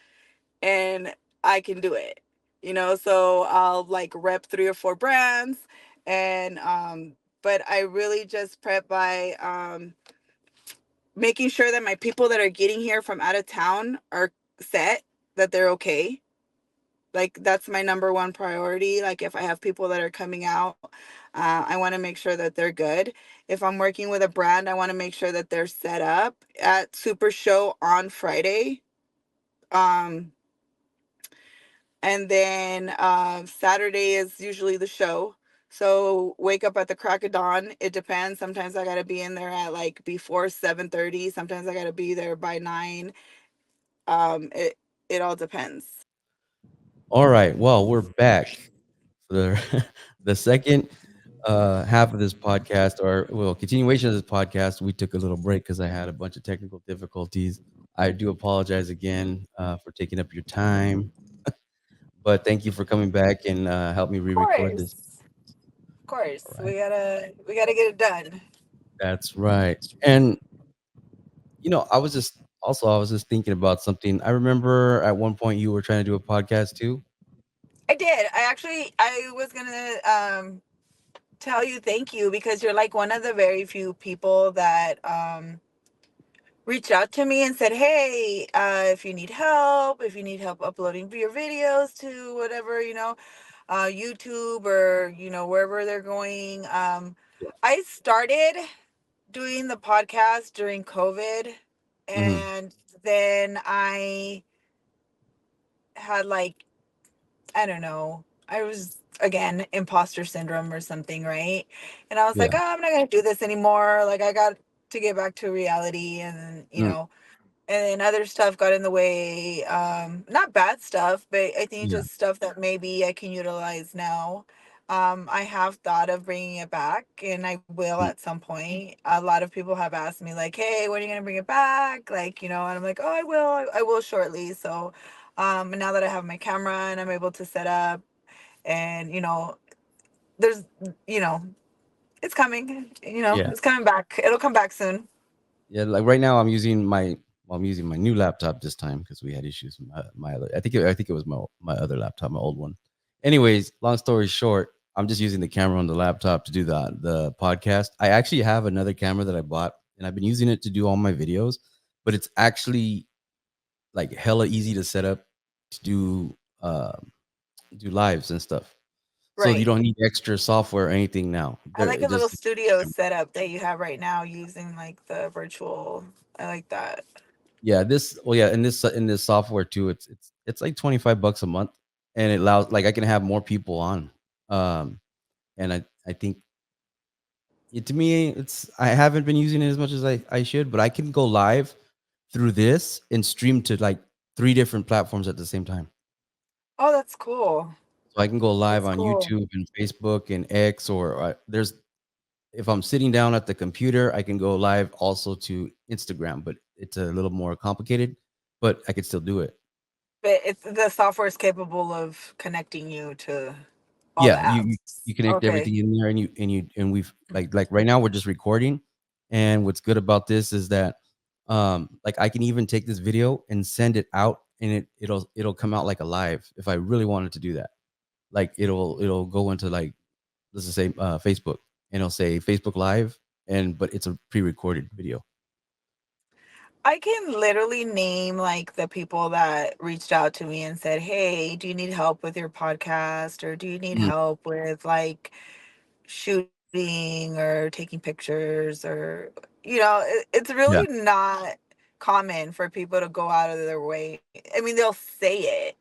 Speaker 3: and I can do it, you know. So I'll like rep three or four brands, and but I really just prep by making sure that my people that are getting here from out of town are set, that they're okay. Like that's my number one priority. Like if I have people that are coming out, I want to make sure that they're good. If I'm working with a brand, I want to make sure that they're set up at Super Show on Friday. Um, and then Saturday is usually the show. So wake up at the crack of dawn. It depends. Sometimes I gotta be in there at like before 7:30. Sometimes I gotta be there by 9. It all depends.
Speaker 2: All right. Well, we're back for the the second half of this podcast, or well, continuation of this podcast. We took a little break because I had a bunch of technical difficulties. I do apologize again for taking up your time, but thank you for coming back and help me
Speaker 3: Of
Speaker 2: re-record this.
Speaker 3: course. Of course.
Speaker 2: All right.
Speaker 3: We gotta get it done.
Speaker 2: That's right. And I was just thinking about something. I remember at one point you were trying to do a podcast too.
Speaker 3: I did. I was gonna tell you thank you because you're like one of the very few people that reached out to me and said, "Hey, if you need help, if you need help uploading your videos to whatever, YouTube or wherever they're going." I started doing the podcast during COVID,
Speaker 2: Mm-hmm.
Speaker 3: and then I had like, I don't know, I was again imposter syndrome or something, right? And I was like,
Speaker 2: Yeah.
Speaker 3: oh, I'm not gonna do this anymore. Like I got to get back to reality, and
Speaker 2: Mm,
Speaker 3: and then other stuff got in the way. Not bad stuff, but I think
Speaker 2: yeah.
Speaker 3: just stuff that maybe I can utilize now. I have thought of bringing it back, and I will
Speaker 2: Mm,
Speaker 3: at some point. A lot of people have asked me like, "Hey, when are you gonna bring it back?" Like, and I'm like, "Oh, I will. I will shortly." So, and now that I have my camera and I'm able to set up, and there's, you know, it's coming.
Speaker 2: yeah.
Speaker 3: It's coming back. It'll come back soon.
Speaker 2: Yeah. Like right now, I'm using my new laptop this time because we had issues with my other. I think it was my other laptop, my old one. Anyways, long story short, I'm just using the camera on the laptop to do the podcast. I actually have another camera that I bought, and I've been using it to do all my videos. But it's actually like hella easy to set up to do lives and stuff. So you
Speaker 3: Right.
Speaker 2: don't need extra software or anything now.
Speaker 3: I
Speaker 2: There,
Speaker 3: like
Speaker 2: it
Speaker 3: a little
Speaker 2: just
Speaker 3: studio setup that you have right now using like the virtual. I like that.
Speaker 2: yeah, in this software too, it's like $25 a month, and it allows like I can have more people on. Um, and I think to me I haven't been using it as much as I should, but I can go live through this and stream to like three different platforms at the same time.
Speaker 3: Oh, that's cool.
Speaker 2: So I can go live
Speaker 3: That's
Speaker 2: on
Speaker 3: cool.
Speaker 2: YouTube and Facebook and X, or there's if I'm sitting down at the computer, I can go live also to Instagram, but it's a little more complicated, but I could still do it.
Speaker 3: But it's the software is capable of connecting you to all the
Speaker 2: Yeah, you
Speaker 3: apps.
Speaker 2: connect
Speaker 3: Okay.
Speaker 2: everything in there, and we've like right now we're just recording, and what's good about this is that like I can even take this video and send it out, and it'll come out like a live if I really wanted to do that. Like it'll go into like, let's just say Facebook, and it'll say Facebook Live, but it's a pre-recorded video.
Speaker 3: I can literally name like the people that reached out to me and said, "Hey, do you need help with your podcast, or do you need
Speaker 2: Mhm.
Speaker 3: help with like shooting or taking pictures, or it's really
Speaker 2: Yeah.
Speaker 3: not common for people to go out of their way. I mean, they'll say it,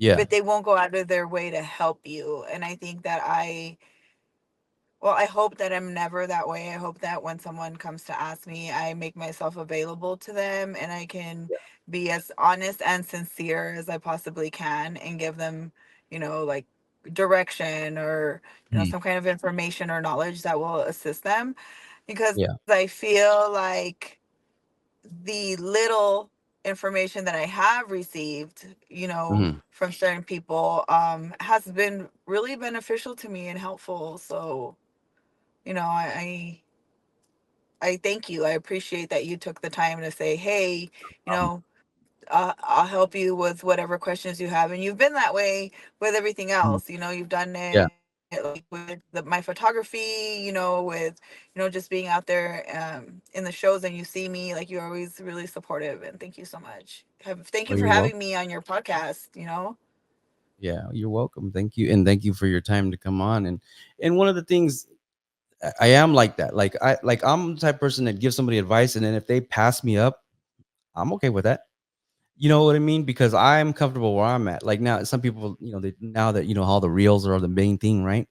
Speaker 3: but
Speaker 2: Yeah.
Speaker 3: they won't go out of their way to help you. And I think that well, I hope that I'm never that way. I hope that when someone comes to ask me, I make myself available to them and I can
Speaker 2: Yeah.
Speaker 3: be as honest and sincere as I possibly can and give them, like direction or,
Speaker 2: Mhm.
Speaker 3: some kind of information or knowledge that will assist them. Because
Speaker 2: Yeah.
Speaker 3: I feel like the little information that I have received,
Speaker 2: Mhm.
Speaker 3: from certain people, has been really beneficial to me and helpful. So, you know, I I thank you. I appreciate that you took the time to say, "Hey, you know, I'll help you with whatever questions you have." And you've been that way with everything
Speaker 2: Mhm.
Speaker 3: else. You've done
Speaker 2: Yeah.
Speaker 3: it like with my photography. With just being out there in the shows, and you see me, like you're always really supportive. And thank you so much. Thank
Speaker 2: Oh,
Speaker 3: you for
Speaker 2: you're
Speaker 3: having
Speaker 2: welcome.
Speaker 3: me on your podcast.
Speaker 2: Yeah, you're welcome. Thank you, and thank you for your time to come on. And one of the things I am like that. I'm the type of person that gives somebody advice, and then if they pass me up, I'm okay with that. You know what I mean? Because I'm comfortable where I'm at. Like now, some people, they now that all the reels are the main thing, right?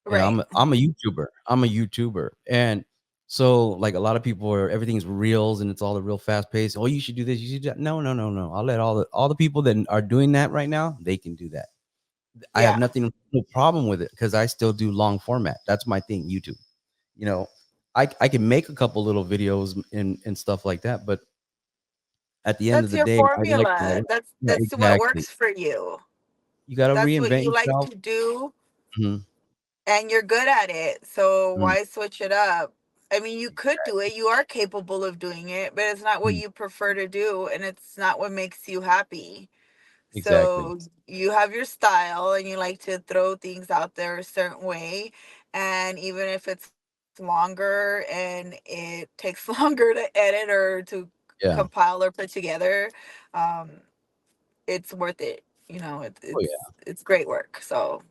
Speaker 2: And
Speaker 3: Right.
Speaker 2: I'm a YouTuber. I'm a YouTuber, and so like a lot of people are everything's reels and it's all the real fast pace. Oh, you should do this. You should do that. No, no, no, no. I'll let all the people that are doing that right now. They can do that. I have
Speaker 3: Yeah.
Speaker 2: no problem with it because I still do long format. That's my thing. YouTube. You know, I can make a couple little videos and stuff like that, but at the end of
Speaker 3: That's
Speaker 2: the
Speaker 3: your
Speaker 2: day, I like to
Speaker 3: formula.
Speaker 2: yeah,
Speaker 3: That's what
Speaker 2: exactly.
Speaker 3: works for you.
Speaker 2: You got to
Speaker 3: That's what
Speaker 2: reinvent
Speaker 3: you like
Speaker 2: yourself.
Speaker 3: to do,
Speaker 2: Mhm,
Speaker 3: and you're good at it. So
Speaker 2: mhm,
Speaker 3: why switch it up? I mean, you could do it. You are capable of doing it, but it's not what
Speaker 2: mhm,
Speaker 3: you prefer to do, and it's not what makes you happy.
Speaker 2: exactly.
Speaker 3: So you have your style, and you like to throw things out there a certain way. And even if it's longer and it takes longer to edit or to
Speaker 2: Yeah.
Speaker 3: compile or put together, um, it's worth it.
Speaker 2: Oh yeah.
Speaker 3: It's great work. So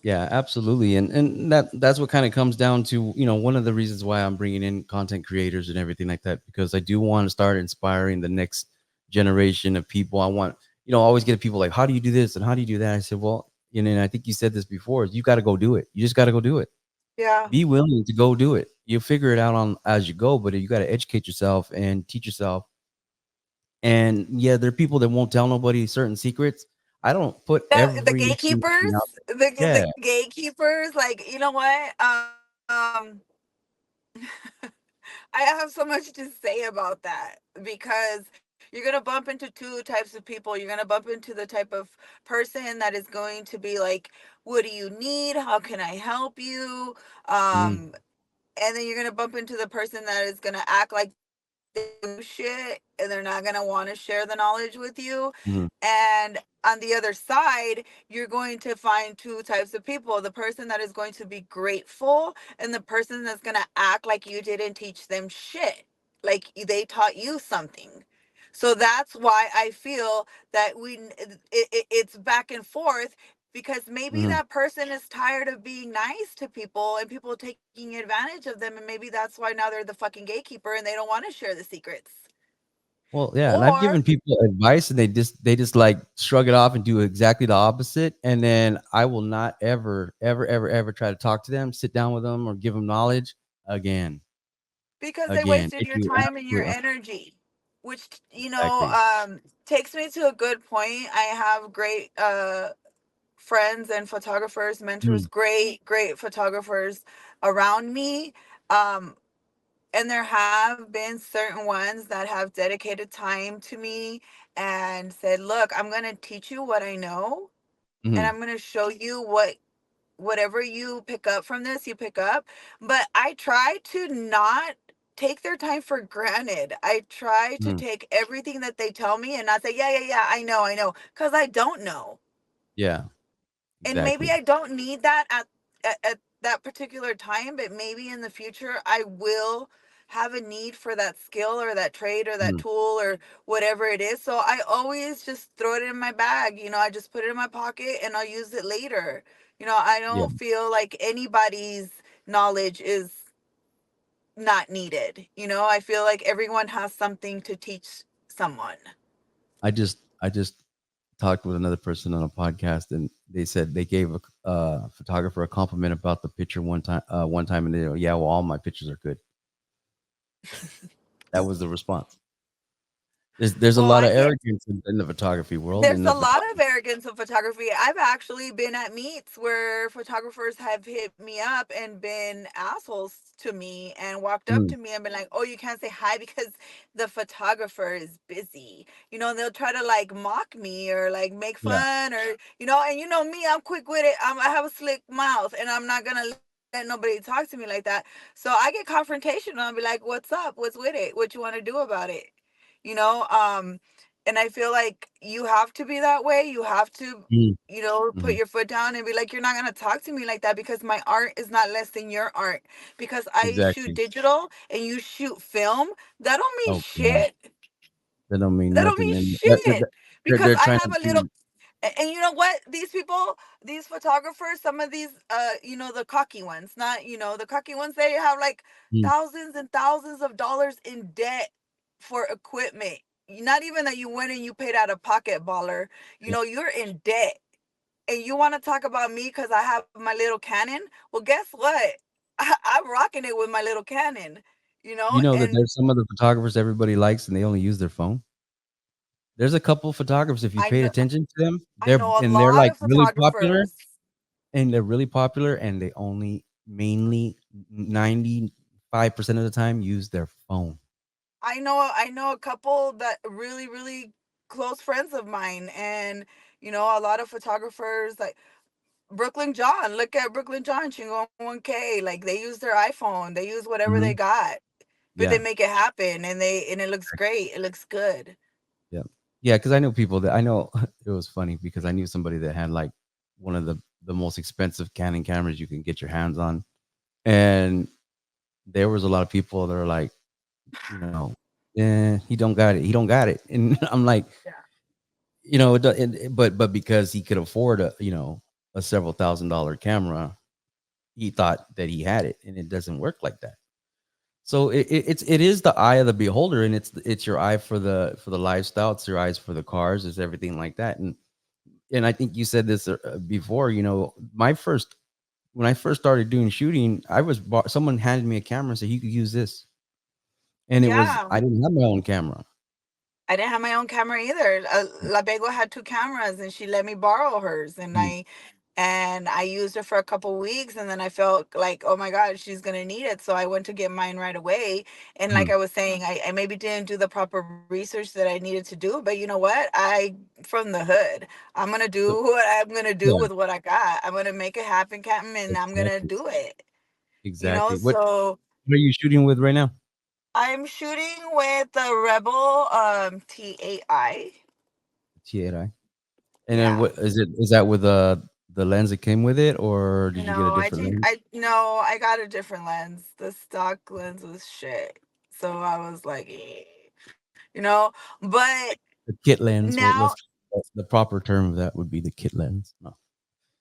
Speaker 2: Yeah, absolutely. And that's what kind of comes down to, one of the reasons why I'm bringing in content creators and everything like that because I do want to start inspiring the next generation of people. I want, I always get people like, "How do you do this and how do you do that?" I said, "Well, and I think you said this before, you got to go do it. You just got to go do it.
Speaker 3: yeah.
Speaker 2: Be willing to go do it. You figure it out on as you go, but you got to educate yourself and teach yourself. And yeah, there are people that won't tell nobody certain secrets. I don't put
Speaker 3: The
Speaker 2: every single thing
Speaker 3: gatekeepers,
Speaker 2: out there. Yeah.
Speaker 3: the gatekeepers, like, you know what? I have so much to say about that, because you're going to bump into two types of people. You're going to bump into the type of person that is going to be like, "What do you need? How can I help you?"
Speaker 2: Mhm,
Speaker 3: Um, and then you're going to bump into the person that is going to act like they know shit and they're not going to want to share the knowledge with you.
Speaker 2: mhm,
Speaker 3: And on the other side, you're going to find two types of people: the person that is going to be grateful, and the person that's going to act like you didn't teach them shit, like they taught you something. So that's why I feel that it's back and forth, because maybe
Speaker 2: mhm.
Speaker 3: that person is tired of being nice to people and people taking advantage of them, and maybe that's why now they're the fucking gatekeeper and they don't want to share the secrets.
Speaker 2: Well, yeah, and I've
Speaker 3: Or
Speaker 2: given people advice and they just like shrug it off and do exactly the opposite. And then I will not ever, ever, ever, ever try to talk to them, sit down with them, or give them knowledge again.
Speaker 3: because they
Speaker 2: Again.
Speaker 3: wasted
Speaker 2: It
Speaker 3: your
Speaker 2: do
Speaker 3: time and your
Speaker 2: absolutely
Speaker 3: energy, which
Speaker 2: exactly.
Speaker 3: takes me to a good point. I have great friends and photographers, mentors,
Speaker 2: Mhm,
Speaker 3: great photographers around me. um and there have been certain ones that have dedicated time to me and said, "Look, I'm going to teach you what I know, and
Speaker 2: mhm,
Speaker 3: I'm going to show you whatever you pick up from this, you pick up." But I try to not take their time for granted. I try to
Speaker 2: mhm.
Speaker 3: take everything that they tell me and not say, "Yeah, yeah, yeah, I know," because I don't know.
Speaker 2: Yeah,
Speaker 3: And maybe
Speaker 2: exactly.
Speaker 3: I don't need that at that particular time, but maybe in the future I will have a need for that skill or that trade or that
Speaker 2: Mm,
Speaker 3: tool or whatever it is. So I always just throw it in my bag. I just put it in my pocket and I'll use it later. I
Speaker 2: yeah,
Speaker 3: don't feel like anybody's knowledge is not needed. I feel like everyone has something to teach someone.
Speaker 2: I just talked with another person on a podcast, and they said they gave a photographer a compliment about the picture one time, and they go, yeah, well, all my pictures are good. That was the response. There's a
Speaker 3: Well,
Speaker 2: lot
Speaker 3: I
Speaker 2: of
Speaker 3: get
Speaker 2: arrogance in the photography world,
Speaker 3: There's
Speaker 2: in
Speaker 3: a
Speaker 2: the
Speaker 3: lot of
Speaker 2: photography.
Speaker 3: arrogance in photography. I've actually been at meets where photographers have hit me up and been assholes to me and walked up
Speaker 2: Mm,
Speaker 3: to me and been like, "Oh, you can't say hi because the photographer is busy." And they'll try to like mock me or like make
Speaker 2: yeah.
Speaker 3: fun or and me, I'm quick with it. I have a slick mouth and I'm not gonna let nobody talk to me like that. So I get confrontational and be like, "What's up? What's with it? What you want to do about it?" You know, um and I feel like you have to be that way. You have to,
Speaker 2: Mm,
Speaker 3: put
Speaker 2: mhm.
Speaker 3: your foot down and be like, you're not going to talk to me like that because my art is not less than your art. Because I shoot
Speaker 2: Exactly.
Speaker 3: digital and you shoot film, that don't mean
Speaker 2: Oh god,
Speaker 3: shit.
Speaker 2: that don't mean
Speaker 3: That don't
Speaker 2: nothing.
Speaker 3: mean
Speaker 2: And
Speaker 3: shit. Because
Speaker 2: they're
Speaker 3: I
Speaker 2: trying
Speaker 3: have a little,
Speaker 2: to.
Speaker 3: and you know what? These people, these photographers, some of these, the cocky ones, not, the cocky ones, they have like
Speaker 2: Mm,
Speaker 3: thousands and thousands of dollars in debt for equipment. Not even that you went and you paid out of pocket, baller.
Speaker 2: yeah.
Speaker 3: You're in debt. And you want to talk about me because I have my little Canon? Well, guess what? I'm rocking it with my little Canon,
Speaker 2: You know that
Speaker 3: and
Speaker 2: there's some of the photographers everybody likes, and they only use their phone. There's a couple photographers, if you
Speaker 3: I
Speaker 2: paid
Speaker 3: know,
Speaker 2: attention to them,
Speaker 3: I know a
Speaker 2: they're
Speaker 3: lot
Speaker 2: like
Speaker 3: of
Speaker 2: really popular,
Speaker 3: photographers.
Speaker 2: and they're really popular, and they only mainly 95% of the time use their phone.
Speaker 3: I know a couple that really, really close friends of mine, and a lot of photographers like Brooklyn John. Look at Brooklyn John, Chingon 1K. Like they use their iPhone, they use whatever they
Speaker 2: Mhm.
Speaker 3: got, but they
Speaker 2: Yeah,
Speaker 3: make it happen, and it looks great. It looks good.
Speaker 2: yeah, yeah. Because I know people that I know. It was funny because I knew somebody that had like one of the most expensive Canon cameras you can get your hands on, and there was a lot of people that are like, you know, he don't got it. He don't got it. And I'm like,
Speaker 3: Yeah.
Speaker 2: but because he could afford a several $1,000 camera, he thought that he had it, and it doesn't work like that. So it is the eye of the beholder, and it's your eye for the lifestyle, it's your eyes for the cars, it's everything like that. And I think you said this before. My first when I first started doing shooting, someone handed me a camera and said you could use this, and
Speaker 3: Yeah.
Speaker 2: I didn't have my own camera.
Speaker 3: I didn't have my own camera either. La Bego had two cameras, and she let me borrow hers, and
Speaker 2: Mm,
Speaker 3: I used it for a couple weeks, and then I felt like, oh my God, she's gonna need it, so I went to get mine right away. And like
Speaker 2: mm,
Speaker 3: I was saying, I maybe didn't do the proper research that I needed to do, but you know what? I from the hood, I'm gonna
Speaker 2: so
Speaker 3: do what I'm gonna do
Speaker 2: yeah,
Speaker 3: with what I got. I'm gonna make it happen, Captain, and I'm gonna
Speaker 2: exactly,
Speaker 3: do it.
Speaker 2: exactly.
Speaker 3: So
Speaker 2: What are you shooting with right now?
Speaker 3: I'm shooting with the Rebel TAI.
Speaker 2: TI. And then
Speaker 3: Yeah.
Speaker 2: what is it? Is that with the lens that came with it, or did you get a
Speaker 3: No, I
Speaker 2: different
Speaker 3: changed.
Speaker 2: lens?
Speaker 3: I no, I got a different lens. The stock lens was shit. So I was like, but
Speaker 2: The kit lens. Well,
Speaker 3: now,
Speaker 2: the proper term of that would be the kit lens. No,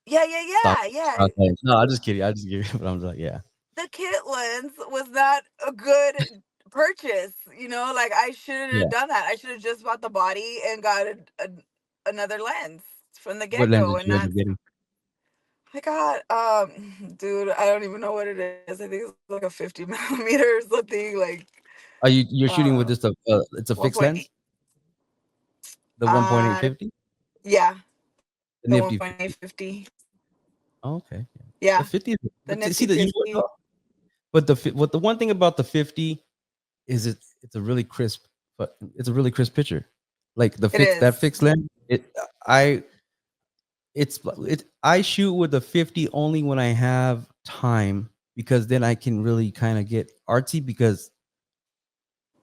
Speaker 3: yeah, yeah,
Speaker 2: stock
Speaker 3: yeah, yeah.
Speaker 2: stock lens. No, I'm just kidding. I just kidding. But I'm like, yeah,
Speaker 3: The kit lens was not a good purchase. Like I shouldn't have
Speaker 2: yeah.
Speaker 3: done that. I should have just bought the body and got another lens from the
Speaker 2: What
Speaker 3: get
Speaker 2: lens
Speaker 3: go,
Speaker 2: did
Speaker 3: and
Speaker 2: you end up
Speaker 3: that's
Speaker 2: getting?
Speaker 3: I got dude, I don't even know what it is. I think it's like a 50 millimeter or something like
Speaker 2: Are you're shooting with
Speaker 3: uh
Speaker 2: just it's a fixed
Speaker 3: 1.8.
Speaker 2: lens, the 1.8
Speaker 3: Uh,
Speaker 2: 50,
Speaker 3: yeah, the
Speaker 2: the nifty 50.
Speaker 3: 1.850.
Speaker 2: Oh, okay, yeah.
Speaker 3: Yeah,
Speaker 2: The 50 is,
Speaker 3: the
Speaker 2: but
Speaker 3: nifty
Speaker 2: see that you know what
Speaker 3: 50.
Speaker 2: though? But what the one thing about the 50 is it's a really crisp, but it's a really crisp picture. Like
Speaker 3: It
Speaker 2: that
Speaker 3: is.
Speaker 2: fixed lens, I I shoot with the 50 only when I have time, because then I can really kind of get artsy because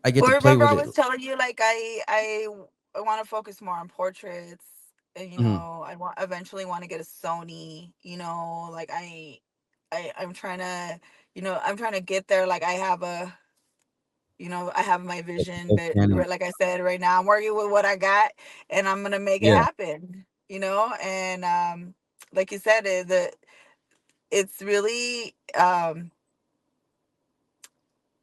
Speaker 2: I get
Speaker 3: Well,
Speaker 2: to play
Speaker 3: remember
Speaker 2: with
Speaker 3: I
Speaker 2: it.
Speaker 3: was telling you like I want to focus more on portraits, and
Speaker 2: Mhm.
Speaker 3: I want eventually want to get a Sony. Like I'm trying to get there. Like I have a I have my
Speaker 2: That's
Speaker 3: vision,
Speaker 2: so
Speaker 3: but
Speaker 2: canny.
Speaker 3: like I said, right now I'm working with what I got, and I'm gonna make it
Speaker 2: Yeah,
Speaker 3: happen. And like you said, it's really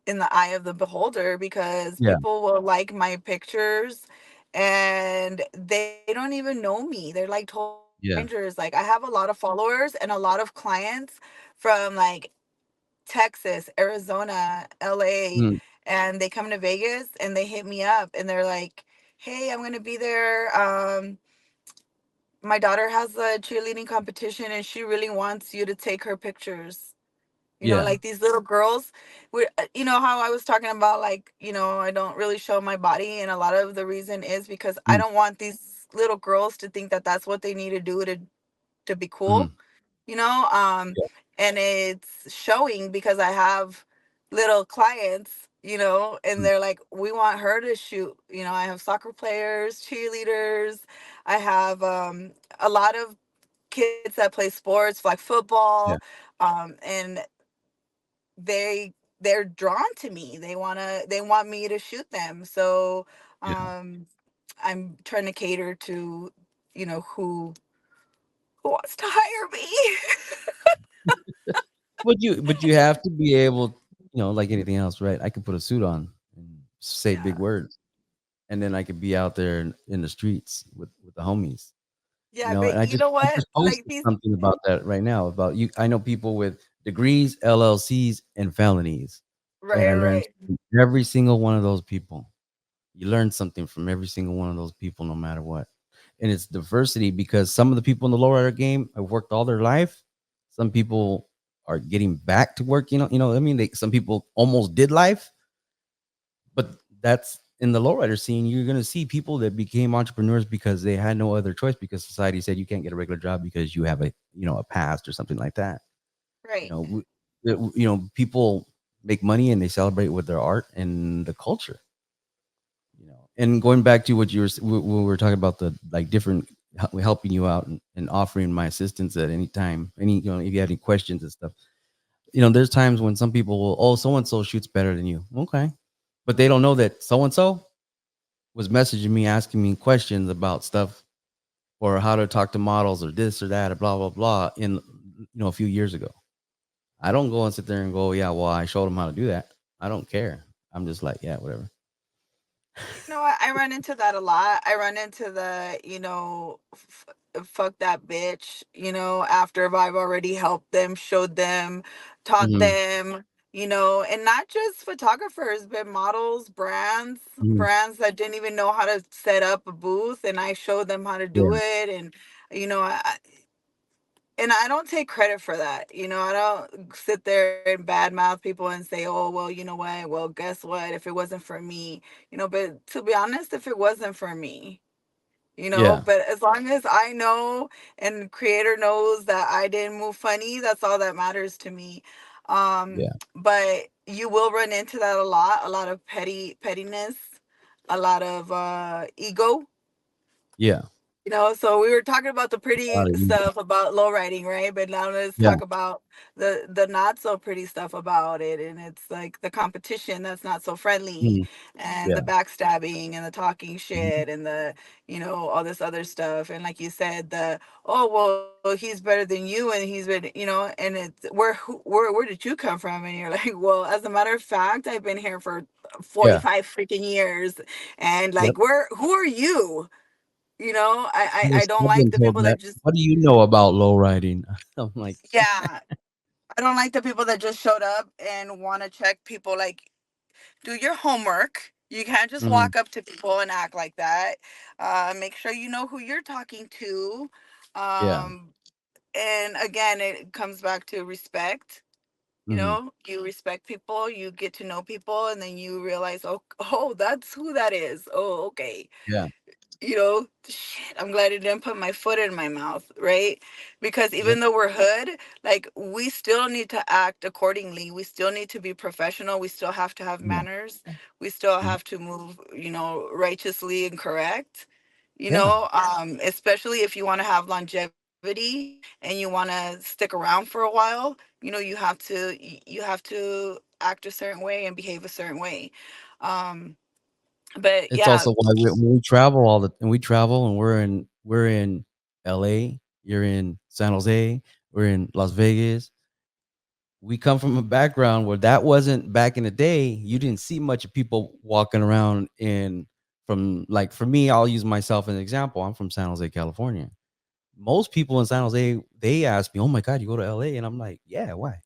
Speaker 3: in the eye of the beholder, because
Speaker 2: yeah,
Speaker 3: people will like my pictures and they don't even know me. They're like total
Speaker 2: yeah.
Speaker 3: strangers. Like, I have a lot of followers and a lot of clients from like Texas, Arizona, LA,
Speaker 2: Mm,
Speaker 3: and they come to Vegas and they hit me up and they're like, "Hey, I'm going to be there. My daughter has a cheerleading competition and she really wants you to take her pictures."
Speaker 2: yeah.
Speaker 3: Like these little girls, how I was talking about, like, I don't really show my body. And a lot of the reason is because I
Speaker 2: Mm,
Speaker 3: don't want these little girls to think that that's what they need to do to be cool,
Speaker 2: mhm.
Speaker 3: you know?
Speaker 2: Yeah,
Speaker 3: And it's showing because I have little clients, and
Speaker 2: mm,
Speaker 3: they're like, we want her to shoot. I have soccer players, cheerleaders. I have a lot of kids that play sports like football.
Speaker 2: yeah,
Speaker 3: And they're drawn to me. They want me to shoot them. So
Speaker 2: yeah.
Speaker 3: um I'm trying to cater to who wants to hire me.
Speaker 2: But you have to be able, like anything else, right? I can put a suit on and say big
Speaker 3: Yeah.
Speaker 2: words, and then I could be out there in the streets with the homies.
Speaker 3: Yeah,
Speaker 2: And
Speaker 3: but
Speaker 2: I
Speaker 3: you
Speaker 2: just
Speaker 3: know
Speaker 2: I
Speaker 3: what?
Speaker 2: just
Speaker 3: Like
Speaker 2: posted
Speaker 3: these
Speaker 2: something about that right now about you. I know people with degrees, LLCs, and felonies, and
Speaker 3: right,
Speaker 2: I learned
Speaker 3: right.
Speaker 2: from every single one of those people. You learn something from every single one of those people, no matter what. And it's diversity because some of the people in the lowrider game have worked all their life. Some people are getting back to work. I mean, some people almost did life, but that's in the lowrider scene. You're gonna see people that became entrepreneurs because they had no other choice because society said you can't get a regular job because you have a past or something like that. You
Speaker 3: Right.
Speaker 2: know, people make money and they celebrate with their art and the culture. And going back to what we were talking about, the like different helping you out and offering my assistance at any time, if you have any questions and stuff. There's times when some people will, oh, so and so shoots better than you. Okay, but they don't know that so and so was messaging me asking me questions about stuff or how to talk to models or this or that or blah blah blah in a few years ago. I don't go and sit there and go, yeah, well, I showed them how to do that. I don't care. I'm just like, yeah, whatever.
Speaker 3: You know what? I run into that a lot. I run into the, fuck that bitch, after I've already helped them, showed them, taught
Speaker 2: Hmm.
Speaker 3: them, and not just photographers, but models,
Speaker 2: Hmm.
Speaker 3: brands that didn't even know how to set up a booth, and I showed them how to
Speaker 2: Yeah,
Speaker 3: do it. And, I don't take credit for that. I don't sit there and badmouth people and say, "Oh, well, you know what? Well, guess what? If it wasn't for me, But to be honest, if it wasn't for me,
Speaker 2: yeah,
Speaker 3: but as long as I know and creator knows that I didn't move funny, that's all that matters to me.
Speaker 2: yeah,
Speaker 3: But you will run into that a lot of pettiness, a lot of ego.
Speaker 2: yeah.
Speaker 3: So we were talking about the pretty
Speaker 2: Lot of ego.
Speaker 3: stuff about low riding, right? But now let's
Speaker 2: Yeah.
Speaker 3: talk about the not so pretty stuff about it. And it's like the competition that's not so friendly,
Speaker 2: Mm,
Speaker 3: and the
Speaker 2: yeah.
Speaker 3: backstabbing and the talking
Speaker 2: Mhm.
Speaker 3: shit and the, all this other stuff. And like you said, oh, well, he's better than you and he's been, and it's where did you come from? And you're like, well, as a matter of fact, I've been here for
Speaker 2: Yeah.
Speaker 3: 45 freaking years. And
Speaker 2: Yep.
Speaker 3: like, who are you? I
Speaker 2: Yes,
Speaker 3: don't
Speaker 2: I've
Speaker 3: like
Speaker 2: been
Speaker 3: the
Speaker 2: told
Speaker 3: people
Speaker 2: that.
Speaker 3: that just,
Speaker 2: What do you know about low riding? I'm like,
Speaker 3: yeah, I don't like the people that just showed up and want to check people. Like, do your homework. You can't just
Speaker 2: mhm,
Speaker 3: walk up to people and act like that. Make sure you know who you're talking to.
Speaker 2: yeah,
Speaker 3: Um, and again, it comes back to respect.
Speaker 2: mhm,
Speaker 3: You respect people, you get to know people, and then you realize, oh, that's who that is. Oh, okay.
Speaker 2: yeah,
Speaker 3: Shit, I'm glad I didn't put my foot in my mouth, right? Because
Speaker 2: yep,
Speaker 3: even though we're hood, like, we still need to act accordingly. We still need to be professional. We still have to have
Speaker 2: yeah,
Speaker 3: manners. We still
Speaker 2: mhm,
Speaker 3: have to move, righteously and correct.
Speaker 2: yeah,
Speaker 3: Especially if you want to have longevity and you want to stick around for a while, you have to act a certain way and behave a certain way. Um, but
Speaker 2: It's
Speaker 3: yeah,
Speaker 2: also why when we travel all the and we travel and we're in LA, you're in San Jose, we're in Las Vegas. We come from a background where that wasn't back in the day. You didn't see much of people walking around in from like for me, I'll use myself as an example. I'm from San Jose, California. Most people in San Jose, they ask me, "Oh my God, you go to LA?" And I'm like, "Yeah, why?"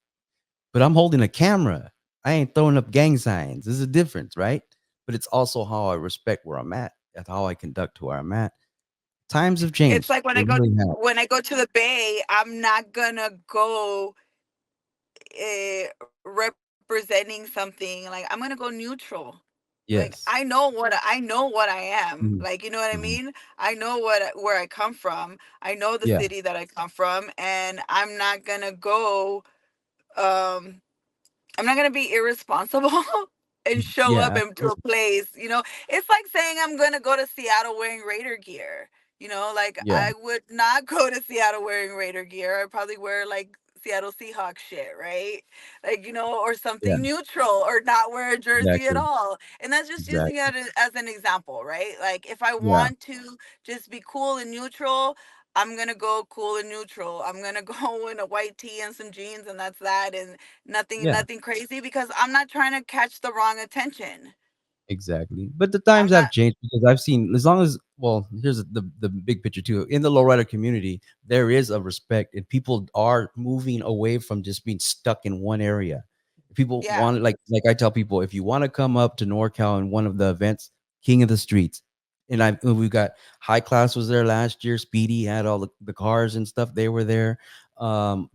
Speaker 2: But I'm holding a camera. I ain't throwing up gang signs. There's a difference, right? But it's also how I respect where I'm at. That's how I conduct to where I'm at. Times have
Speaker 3: it's
Speaker 2: changed.
Speaker 3: like
Speaker 2: They really have.
Speaker 3: when I go to the Bay, I'm not gonna go representing something. Like I'm gonna go neutral. Like
Speaker 2: Yes.
Speaker 3: I know what I am.
Speaker 2: Mhm.
Speaker 3: Like you know what I
Speaker 2: Mhm.
Speaker 3: mean? I know where I come from. I know the
Speaker 2: Yeah.
Speaker 3: city that I come from, and um I'm not gonna be irresponsible and show
Speaker 2: Yeah.
Speaker 3: up into a
Speaker 2: Absolutely.
Speaker 3: place. It's like saying I'm gonna go to Seattle wearing Raider gear. Like
Speaker 2: Yeah.
Speaker 3: I would not go to Seattle wearing Raider gear. I'd probably wear like Seattle Seahawks shit, right? Like or
Speaker 2: Yeah.
Speaker 3: something neutral, or not wear a jersey at
Speaker 2: Exactly.
Speaker 3: all. And that's just using
Speaker 2: Exactly.
Speaker 3: it as an example, right? Like if I
Speaker 2: Yeah.
Speaker 3: want to just be cool and neutral, I'm gonna go cool and neutral. I'm gonna go in a white tee and some jeans, and that's that. And
Speaker 2: Yeah.
Speaker 3: nothing crazy, because I'm not trying to catch the wrong attention.
Speaker 2: Exactly. But the times
Speaker 3: I'm
Speaker 2: have
Speaker 3: not.
Speaker 2: changed because I've seen as long as well, here's the big picture too. In the lowrider community, there is a respect and people are moving away from just being stuck in one area. People
Speaker 3: Yeah.
Speaker 2: want like I tell people, if you want to come up to NorCal in one of the events, King of the Streets. And we got High Class was there last year. Speedy had all the cars and stuff. They were there.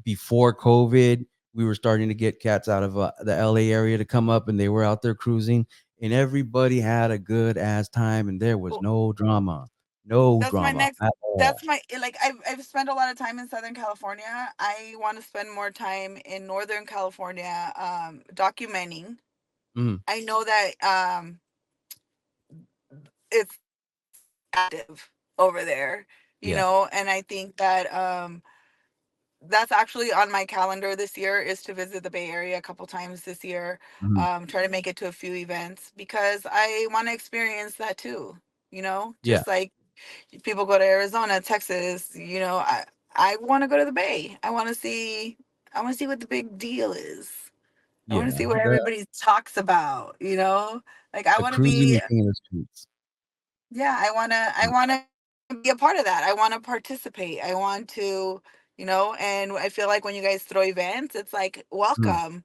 Speaker 2: Before COVID, we were starting to get cats out of the LA area to come up and they were out there cruising and everybody had a good ass time and there was
Speaker 3: Well,
Speaker 2: no drama. No
Speaker 3: that's my
Speaker 2: drama
Speaker 3: next.
Speaker 2: at all.
Speaker 3: That's my like. I've spent a lot of time in Southern California. I want to spend more time in Northern California, documenting.
Speaker 2: Mhm.
Speaker 3: I know that it's active over there,
Speaker 2: Yeah.
Speaker 3: and I think that that's actually on my calendar this year, is to visit the Bay Area a couple times this year.
Speaker 2: Mhm.
Speaker 3: Try to make it to a few events because I want to experience that too.
Speaker 2: Yeah.
Speaker 3: Just like people go to Arizona, Texas. I want to go to the Bay. I want to see what the big deal is. I want to see
Speaker 2: Yeah.
Speaker 3: what everybody talks about. Like I
Speaker 2: The
Speaker 3: want to
Speaker 2: cruising
Speaker 3: be.
Speaker 2: and King of the Streets.
Speaker 3: Yeah, I
Speaker 2: Mm.
Speaker 3: want to be a part of that. I want to participate. I want to, and I feel like when you guys throw events, it's like,
Speaker 2: Mhm.
Speaker 3: welcome.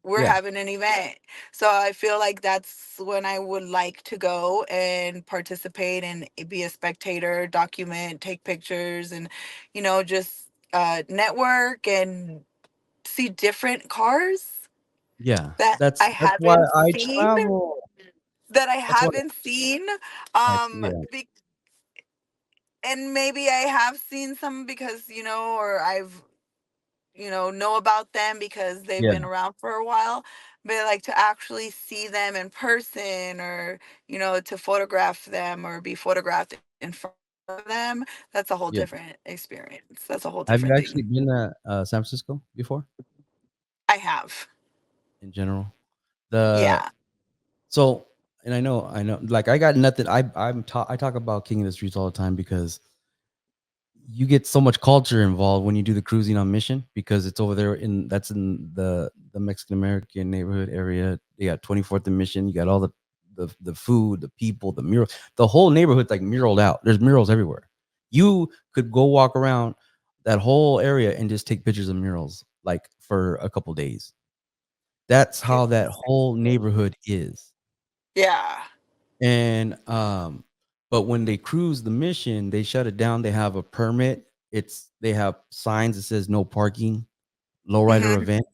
Speaker 3: We're
Speaker 2: Yeah.
Speaker 3: having an event. So I feel like that's when I would like to go and participate and be a spectator, document, take pictures, and, just network and see different cars
Speaker 2: Yeah.
Speaker 3: that I
Speaker 2: That's why
Speaker 3: haven't
Speaker 2: I
Speaker 3: seen,
Speaker 2: travel.
Speaker 3: that I
Speaker 2: That's why
Speaker 3: haven't seen.
Speaker 2: yeah.
Speaker 3: Be, and maybe I have seen some because, or I've, know about them because they've
Speaker 2: Yeah.
Speaker 3: been around for a while. But like to actually see them in person, or, to photograph them or be photographed in front of them, that's a whole
Speaker 2: Yeah.
Speaker 3: different experience. That's a whole
Speaker 2: Have
Speaker 3: different
Speaker 2: you
Speaker 3: thing.
Speaker 2: actually been to San Francisco before
Speaker 3: I have.
Speaker 2: in general? The
Speaker 3: Yeah.
Speaker 2: so and I know like I got nothing I talk about King of the Streets all the time because you get so much culture involved when you do the cruising on Mission because it's over there in that's in the Mexican American neighborhood area. You got 24th and Mission. You got all the food, the people, the mural. The whole neighborhood's like muraled out. There's murals everywhere. You could go walk around that whole area and just take pictures of murals like for a couple days. That's how that
Speaker 3: It's,
Speaker 2: whole neighborhood is.
Speaker 3: yeah.
Speaker 2: And but when they cruise the Mission, they shut it down. They have a permit. They have signs that says no parking, lowrider
Speaker 3: Hmm.
Speaker 2: event,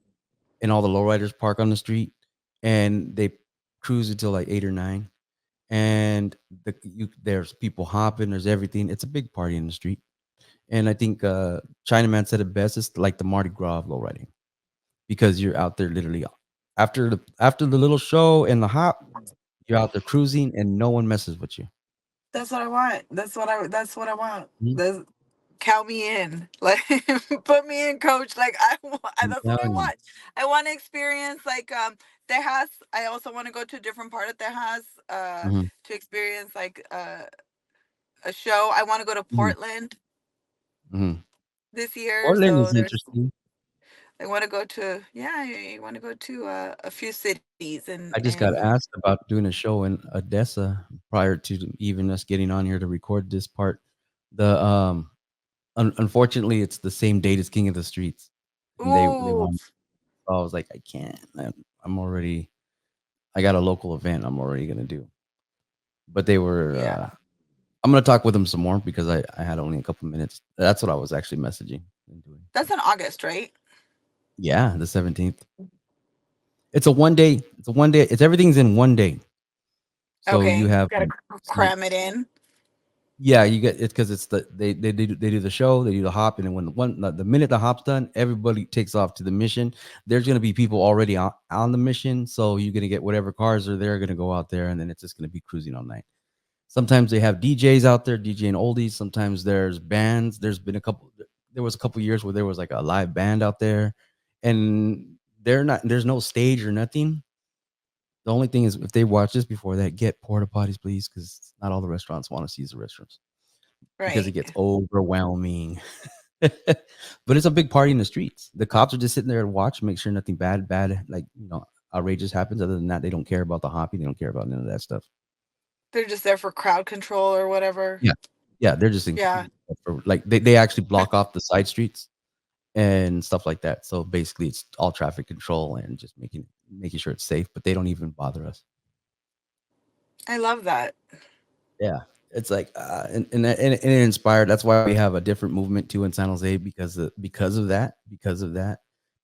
Speaker 2: and all the lowriders park on the street, and they cruise until like 8 or 9. And there's people hopping, there's everything. It's a big party in the street. And I think Chinaman said it best. It's like the Mardi Gras of lowriding because you're out there literally after the little show and the hop, you're out there cruising and no one messes with you.
Speaker 3: That's what I want. That's what I want.
Speaker 2: Mhm.
Speaker 3: count me in. Like, put me in, coach. Like,
Speaker 2: I'm
Speaker 3: that's what I
Speaker 2: telling you.
Speaker 3: want. I want to experience, like, Tejas. I also want to go to a different part of Tejas,
Speaker 2: Mhm,
Speaker 3: to experience, like, a show. I want to go to
Speaker 2: mhm,
Speaker 3: Portland
Speaker 2: mhm.
Speaker 3: this year.
Speaker 2: Portland
Speaker 3: So
Speaker 2: is
Speaker 3: there's,
Speaker 2: interesting.
Speaker 3: I want to go to, yeah, I want to go to a few cities
Speaker 2: I just got
Speaker 3: and
Speaker 2: asked about doing a show in Odessa prior to even us getting on here to record this part. The unfortunately, it's the same date as King of the Streets, and they
Speaker 3: ooh,
Speaker 2: want. So I was like, I can't. I'm already. I got a local event I'm already gonna do. But they were.
Speaker 3: yeah,
Speaker 2: I'm gonna talk with them some more because I had only a couple minutes. That's what I was actually messaging and doing. So
Speaker 3: that's in August, right?
Speaker 2: yeah, the 17th. It's a 1 day. It's a 1 day. It's everything's in 1 day. So you
Speaker 3: Okay,
Speaker 2: have
Speaker 3: gotta
Speaker 2: so
Speaker 3: cram it in.
Speaker 2: yeah, you get it's because it's they do the show, they do the hop, and then when the minute the hop's done, everybody takes off to the mission. There's gonna be people already on the mission, so you're gonna get whatever cars are there, gonna go out there, and then it's just gonna be cruising all night. Sometimes they have DJs out there, DJing oldies. Sometimes there's bands. There was a couple years where there was like a live band out there, and there's no stage or nothing. The only thing is, if they watch this before that, get porta potties, please, because not all the restaurants want to use the restrooms because it
Speaker 3: Right.
Speaker 2: gets overwhelming. But it's a big party in the streets. The cops are just sitting there to watch, make sure nothing bad, like outrageous happens. Other than that, they don't care about the hopping. They don't care about none of that stuff.
Speaker 3: They're just there for crowd control or whatever.
Speaker 2: Yeah, yeah, they're just
Speaker 3: Yeah.
Speaker 2: like they actually block off the side streets and stuff like that. So basically, it's all traffic control and just making sure it's safe. But they don't even bother us.
Speaker 3: I love that.
Speaker 2: Yeah, it's like and it inspired. That's why we have a different movement too in San Jose because of that.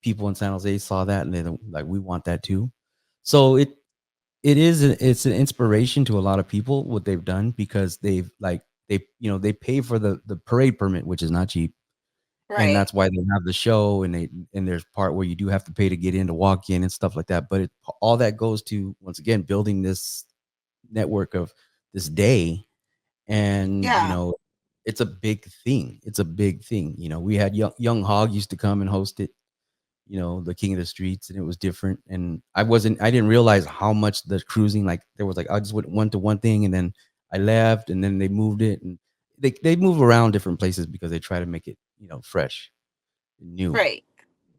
Speaker 2: People in San Jose saw that and they like we want that too. So it's an inspiration to a lot of people what they've done because they pay for the parade permit, which is not cheap, and
Speaker 3: Right.
Speaker 2: that's why they have the show and there's part where you do have to pay to get in to walk in and stuff like that. But all that goes to once again building this network of this day. And
Speaker 3: Yeah.
Speaker 2: it's a big thing. It's a big thing. We had young Hog used to come and host it, the King of the Streets, and it was different. And I didn't realize how much the cruising, like there was like I just went one to one thing and then I left and then they moved it and they move around different places because they try to make it fresh and new.
Speaker 3: Right.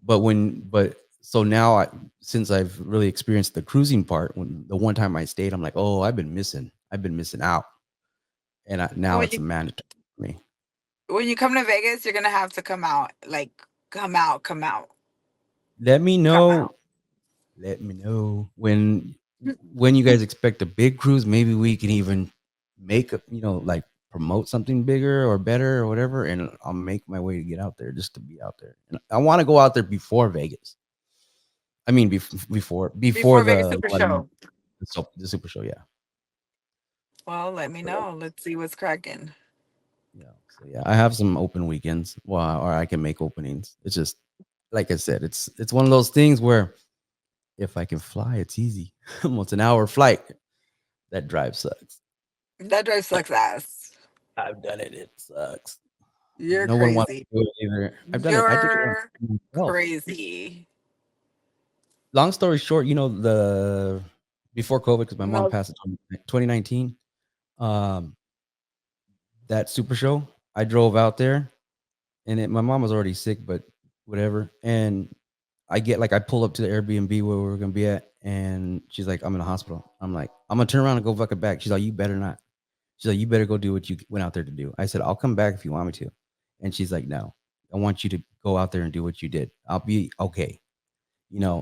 Speaker 2: But so now since I've really experienced the cruising part, when the one time I stayed, I'm like, oh, I've been missing out, and
Speaker 3: And
Speaker 2: now it's a mandatory for me.
Speaker 3: when you come to Vegas, you're gonna have to come out. Like, come out, come out,
Speaker 2: Let me
Speaker 3: come
Speaker 2: know.
Speaker 3: out.
Speaker 2: Let me know when you guys expect a big cruise. Maybe we can even make like promote something bigger or better or whatever, and I'll make my way to get out there just to be out there. And I want to go out there before Vegas. I mean, before
Speaker 3: Before Vegas Super
Speaker 2: the,
Speaker 3: Show.
Speaker 2: the Super Show. Yeah,
Speaker 3: Well, let me know. Let's see what's cracking.
Speaker 2: yeah. So yeah, I have some open weekends. Well, or I can make openings. It's just like I said, it's one of those things where if I can fly, it's easy. Almost an hour flight. That drive sucks.
Speaker 3: That drive sucks ass.
Speaker 2: I've done it. It sucks.
Speaker 3: You're
Speaker 2: No one wants
Speaker 3: crazy.
Speaker 2: to do it either. I've done it. I did it once
Speaker 3: You're
Speaker 2: myself.
Speaker 3: crazy.
Speaker 2: Long story short, the before COVID, because my mom
Speaker 3: No.
Speaker 2: passed in 2019. Um, that Super Show, I drove out there, and my mom was already sick, but whatever. And I pull up to the Airbnb where we were gonna be at, and she's like, "I'm in the hospital." I'm like, "I'm gonna turn around and go fucking back." She's like, "You better not." She's like, "You better go do what you went out there to do." I said, "I'll come back if you want me to." And she's like, "No, I want you to go out there and do what you did. I'll be okay."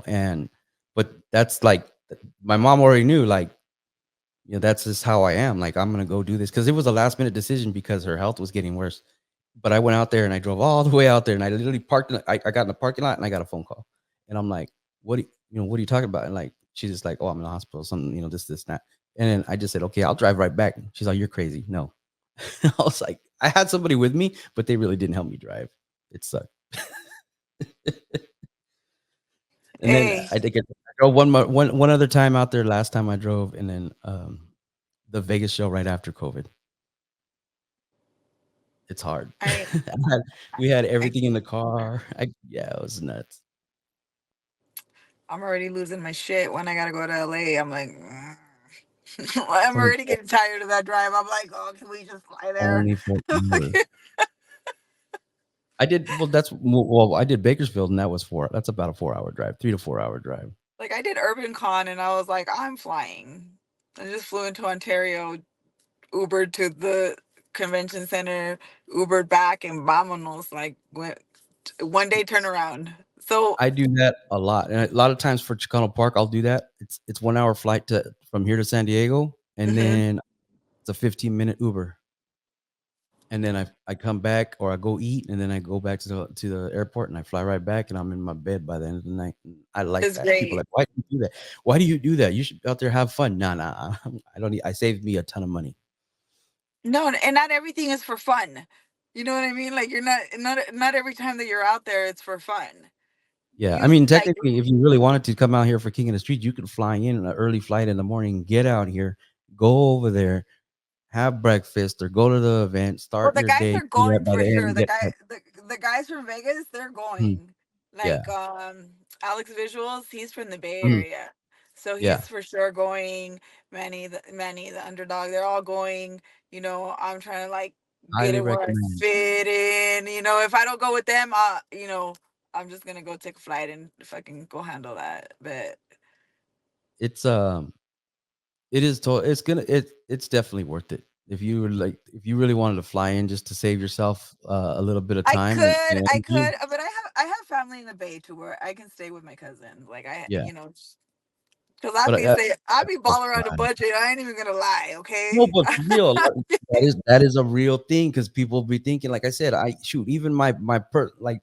Speaker 2: And but that's like my mom already knew, like, that's just how I am. Like, I'm gonna go do this because it was a last minute decision because her health was getting worse. But I went out there and I drove all the way out there and I literally parked. I got in the parking lot and I got a phone call, and I'm like, what are you talking about?" And like, she's just like, "Oh, I'm in the hospital. Something, this, that." And then I just said, "Okay, I'll drive right back." She's like, "You're crazy." No, I was like, I had somebody with me, but they really didn't help me drive. It sucked. And then
Speaker 3: Hey,
Speaker 2: I think I drove one other time out there. Last time I drove, and then the Vegas show right after COVID. It's hard.
Speaker 3: I
Speaker 2: We had
Speaker 3: I
Speaker 2: everything in the car. Yeah, it was nuts.
Speaker 3: I'm already losing my shit when I gotta go to LA. I'm like, I'm
Speaker 2: Only
Speaker 3: already getting tired of that drive. I'm like, oh, can we just fly there?
Speaker 2: only 4 hours. I did well. Well. I did Bakersfield, and that was four. That's about a 4 hour drive, 3 to 4 hour drive.
Speaker 3: Like I did Urban Con, and I was like, I'm flying. I just flew into Ontario, Ubered to the convention center, Ubered back, and vamonos. Like went 1 day turnaround. So,
Speaker 2: I do that a lot, and a lot of times for Chicano Park, I'll do that. It's 1 hour flight to from here to San Diego, and
Speaker 3: mhm,
Speaker 2: then it's a 15-minute Uber, and then I come back or I go eat, and then I go back to the airport, and I fly right back, and I'm in my bed by the end of the night. And I like
Speaker 3: it's
Speaker 2: that. People are
Speaker 3: great.
Speaker 2: like, why do you do that? Why do you do that? You should be out there have fun. Nah, nah. I don't need. I saved me a ton of money.
Speaker 3: No, and not everything is for fun. You know what I mean? Like you're not every time that you're out there, it's for fun.
Speaker 2: Yeah, I
Speaker 3: You
Speaker 2: mean,
Speaker 3: like
Speaker 2: technically, if you really wanted to come out here for King of the Street, you could fly in an early flight in the morning, get out here, go over there, have breakfast, or go to the event,
Speaker 3: well,
Speaker 2: start
Speaker 3: the
Speaker 2: your
Speaker 3: guys
Speaker 2: day,
Speaker 3: are
Speaker 2: do that
Speaker 3: going
Speaker 2: by
Speaker 3: for
Speaker 2: the end,
Speaker 3: sure.
Speaker 2: get back.
Speaker 3: The guys from Vegas, they're
Speaker 2: Mhm.
Speaker 3: going.
Speaker 2: Yeah.
Speaker 3: Like Alex Visuals, he's from the Bay
Speaker 2: Mhm.
Speaker 3: Area. So
Speaker 2: Yeah.
Speaker 3: he's for sure going. Manny, the underdog, they're all going. I'm trying to like get
Speaker 2: Highly
Speaker 3: it where I
Speaker 2: recommend.
Speaker 3: fit in. If I don't go with them, I'm just gonna go take a flight and fucking go handle that. But
Speaker 2: It's it is it's definitely worth it. If you really wanted to fly in just to save yourself a little bit of
Speaker 3: I
Speaker 2: time
Speaker 3: could,
Speaker 2: and
Speaker 3: I
Speaker 2: energy.
Speaker 3: could, but I have family in the Bay too where I can stay with my cousins. Like
Speaker 2: Yeah.
Speaker 3: because I'd
Speaker 2: But
Speaker 3: be say I'd
Speaker 2: that's
Speaker 3: be
Speaker 2: so
Speaker 3: balling around the
Speaker 2: fly.
Speaker 3: budget. I ain't even gonna lie,
Speaker 2: No,
Speaker 3: okay?
Speaker 2: but for real, that is a real thing because people be thinking, like I said, I shoot, even like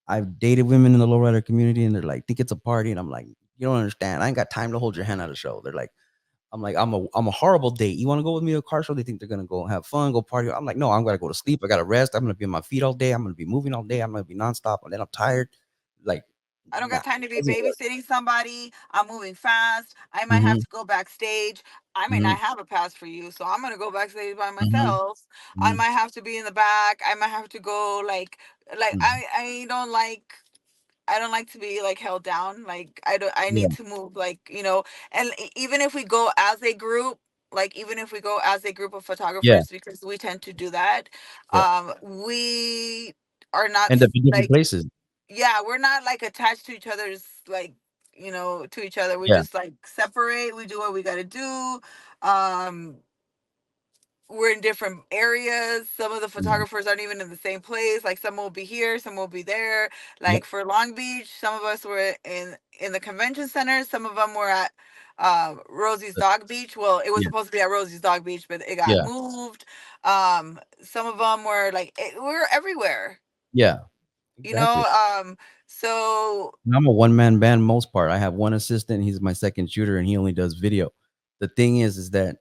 Speaker 2: I've dated women in the lowrider community, and they're like, think it's a party, and I'm like, you don't understand. I ain't got time to hold your hand at a show. They're like, I'm a horrible date. You want to go with me to a car show? They think they're gonna go have fun, go party. I'm like, no, I'm gonna go to sleep. I gotta rest. I'm gonna be on my feet all day. I'm gonna be moving all day. I'm gonna be nonstop, and then I'm tired. Like,
Speaker 3: I don't
Speaker 2: nah,
Speaker 3: got time to be
Speaker 2: doesn't work.
Speaker 3: babysitting somebody. I'm moving fast. I might have
Speaker 2: Mm-hmm,
Speaker 3: to go backstage. I may
Speaker 2: mm-hmm,
Speaker 3: not have a pass for you, so I'm gonna go backstage by
Speaker 2: mm-hmm,
Speaker 3: myself. I
Speaker 2: mm-hmm,
Speaker 3: might have to be in the back. I might have to go like
Speaker 2: mm-hmm.
Speaker 3: I don't like to be like held down. Like I
Speaker 2: Yeah,
Speaker 3: need to move and even if we go as a group, like even if we go as a group of
Speaker 2: yeah,
Speaker 3: photographers, because we tend to do that,
Speaker 2: yeah.
Speaker 3: we are not
Speaker 2: End up in different
Speaker 3: like,
Speaker 2: places.
Speaker 3: yeah, we're not like attached to each other's, like, to each other. We
Speaker 2: Yeah,
Speaker 3: just like separate. We do what we got to do. Um, we're in different areas. Some of the
Speaker 2: yeah,
Speaker 3: photographers aren't even in the same place. Like some will be here, some will be there.
Speaker 2: yep,
Speaker 3: Like for Long Beach, some of us were in the convention center. Some of them were at Rosie's Dog Beach. Well, it was
Speaker 2: yeah,
Speaker 3: supposed to be at Rosie's Dog Beach, but it got
Speaker 2: yeah,
Speaker 3: moved. Some of them were like we're everywhere.
Speaker 2: yeah.
Speaker 3: You know.
Speaker 2: Exactly.
Speaker 3: So
Speaker 2: And I'm a one man band most part. I have one assistant. He's my second shooter, and he only does video. The thing is that,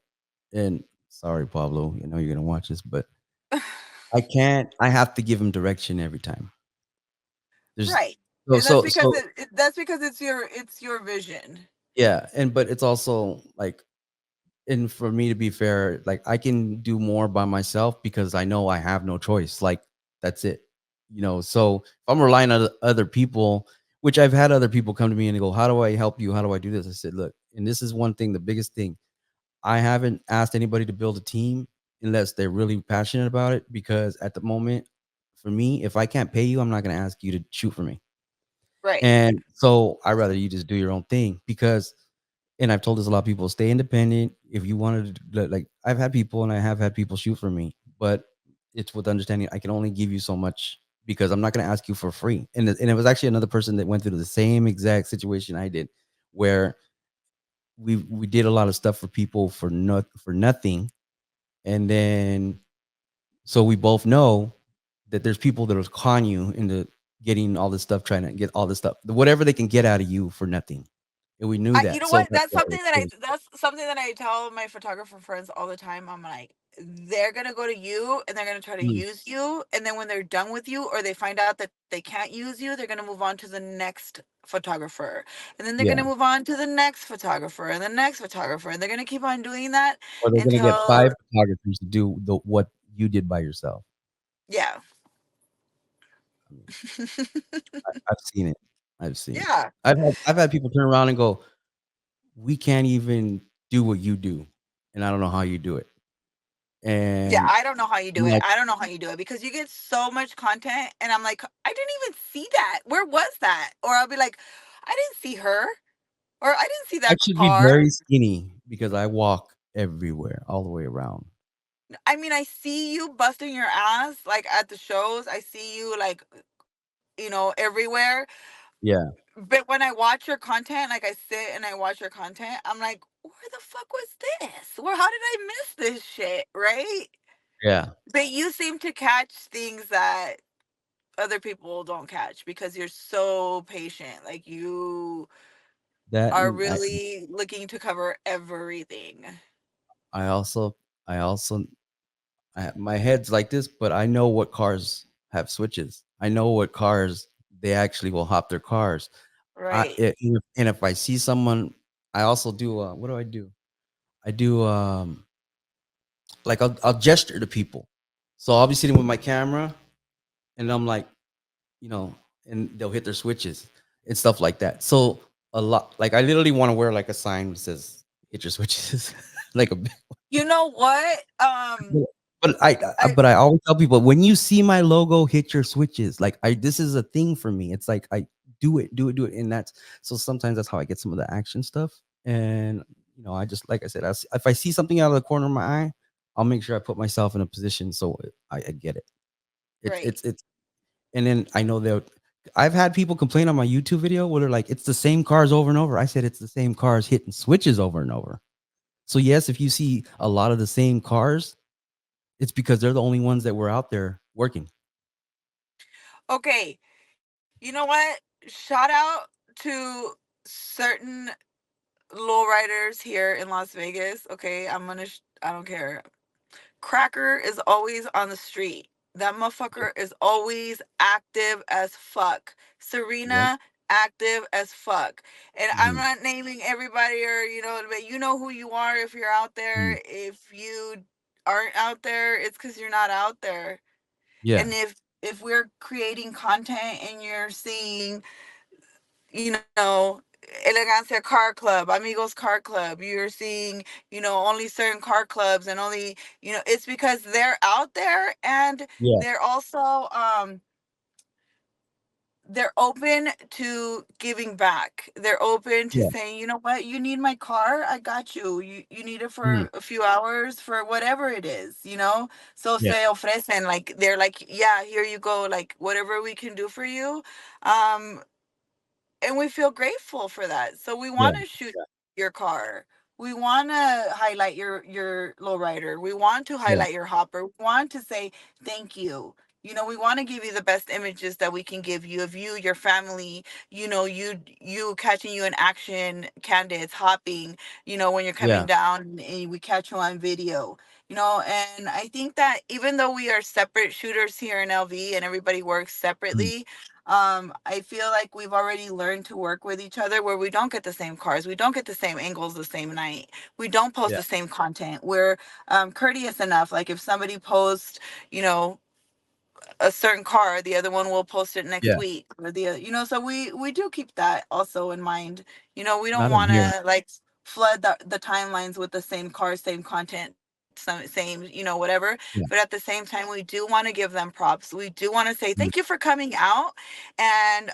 Speaker 2: and sorry, Pablo, you know you're gonna watch this, but I can't. I have to give him direction every time. There's
Speaker 3: right,
Speaker 2: so
Speaker 3: and that's
Speaker 2: so
Speaker 3: because
Speaker 2: so
Speaker 3: that's because it's your vision.
Speaker 2: yeah, and but it's also like, and for me to be fair, like I can do more by myself because I know I have no choice. Like that's it. So if I'm relying on other people, which I've had other people come to me and they go, "How do I help you? How do I do this?" I said, "Look," and this is one thing, the biggest thing. I haven't asked anybody to build a team unless they're really passionate about it because at the moment, for me, if I can't pay you, I'm not going to ask you to shoot for me.
Speaker 3: Right,
Speaker 2: And so I rather you just do your own thing because, and I've told this a lot of people, stay independent. If you wanted to, like, I've had people and I have had people shoot for me, but it's with understanding I can only give you so much because I'm not going to ask you for free. And it was actually another person that went through the same exact situation I did, where we did a lot of stuff for people for nothing, and then so we both know that there's people that will con you into getting all this stuff, trying to get all this stuff, whatever they can get out of you for nothing. And we knew
Speaker 3: you
Speaker 2: that.
Speaker 3: know
Speaker 2: So
Speaker 3: what?
Speaker 2: that's why it
Speaker 3: That's something that I tell my photographer friends all the time. I'm like, they're gonna go to you and they're gonna try to
Speaker 2: mm,
Speaker 3: use you, and then when they're done with you, or they find out that they can't use you, they're gonna move on to the next photographer, and then they're
Speaker 2: yeah.
Speaker 3: gonna move on to the next photographer and the next photographer, and they're gonna keep on doing that
Speaker 2: Or they're gonna get
Speaker 3: until
Speaker 2: 5 photographers to do what you did by yourself.
Speaker 3: Yeah.
Speaker 2: I mean, I've seen it. I've seen it.
Speaker 3: Yeah.
Speaker 2: I've had people turn around and go, "We can't even do what you do, and I don't know how you do it."
Speaker 3: Yeah,
Speaker 2: And
Speaker 3: I don't know how you do
Speaker 2: I'm
Speaker 3: it.
Speaker 2: like,
Speaker 3: I don't know how you do it because you get so much content, and I'm like, I didn't even see that. Where was that? Or I'll be like, I didn't see her, or I didn't see
Speaker 2: I
Speaker 3: that
Speaker 2: should be
Speaker 3: car.
Speaker 2: very skinny because I walk everywhere, all the way around.
Speaker 3: I mean, I see you busting your ass like at the shows. I see you like, everywhere.
Speaker 2: Yeah,
Speaker 3: But when I watch your content, like I sit and I watch your content, I'm like, where the fuck was this? Where how did I miss this shit? Right?
Speaker 2: yeah.
Speaker 3: But you seem to catch things that other people don't catch because you're so patient. Like you
Speaker 2: That
Speaker 3: are
Speaker 2: and
Speaker 3: really looking to cover everything.
Speaker 2: I also I also my head's like this, but I know what cars have switches. I know what cars they actually will hop their cars.
Speaker 3: Right.
Speaker 2: And if I see someone, I also do. What do I do? I do like I'll gesture to people. So I'll be sitting with my camera, and I'm like, you know, and they'll hit their switches and stuff like that. So a lot, like I literally want to wear like a sign that says "hit your switches," like a
Speaker 3: You know what?
Speaker 2: But
Speaker 3: I
Speaker 2: but I always tell people when you see my logo, hit your switches. Like this is a thing for me. It's like I do it, and that's so sometimes that's how I get some of the action stuff. And I just like I said, if I see something out of the corner of my eye, I'll make sure I put myself in a position so I get it.
Speaker 3: right.
Speaker 2: And then I know that I've had people complain on my YouTube video where they're like, it's the same cars over and over. I said it's the same cars hitting switches over and over. So yes, if you see a lot of the same cars, it's because they're the only ones that were out there working.
Speaker 3: Okay. You know what? Shout out to certain lowriders here in Las Vegas. Okay, I don't care. Cracker is always on the street. That motherfucker is always active as fuck.
Speaker 2: Yep.
Speaker 3: Serena, active as fuck. And I'm
Speaker 2: Mhm.
Speaker 3: not naming everybody or, but you know who you are if you're out
Speaker 2: Mhm.
Speaker 3: there. If you aren't out there, it's because you're not out there.
Speaker 2: Yeah.
Speaker 3: And if we're creating content and you're seeing, Elegancia Car Club, Amigos Car Club, you're seeing, only certain car clubs and only, it's because they're out there and
Speaker 2: Yeah.
Speaker 3: they're also they're open to giving back. They're open to
Speaker 2: Yeah.
Speaker 3: saying, you know what, you need my car, I got you. You need it
Speaker 2: Mhm.
Speaker 3: for a few hours for whatever it is. So
Speaker 2: Yeah.
Speaker 3: se ofrecen, like they're like, yeah, here you go, like whatever we can do for you. Um, and we feel grateful for that. So we
Speaker 2: Yeah.
Speaker 3: want to shoot your car. We want to highlight your lowrider. We want to
Speaker 2: Yeah.
Speaker 3: highlight your hopper. We want to say thank you. We want to give you the best images that we can give you of you, your family. You catching you in action, candidates hopping. When you're coming
Speaker 2: Yeah.
Speaker 3: down, and we catch you on video. And I think that even though we are separate shooters here in LV and everybody works
Speaker 2: Mhm.
Speaker 3: separately, I feel like we've already learned to work with each other where we don't get the same cars, we don't get the same angles the same night, we don't post
Speaker 2: Yeah.
Speaker 3: the same content. We're courteous enough, like if somebody posts, you know a certain car, the other one will post it next
Speaker 2: Yeah.
Speaker 3: week, or so we do keep that also in mind. We don't
Speaker 2: Not in
Speaker 3: want
Speaker 2: here.
Speaker 3: to like flood the timelines with the same cars, same content, same, whatever.
Speaker 2: Yeah.
Speaker 3: But at the same time, we do want to give them props. We do want to say
Speaker 2: Mhm.
Speaker 3: thank you for coming out and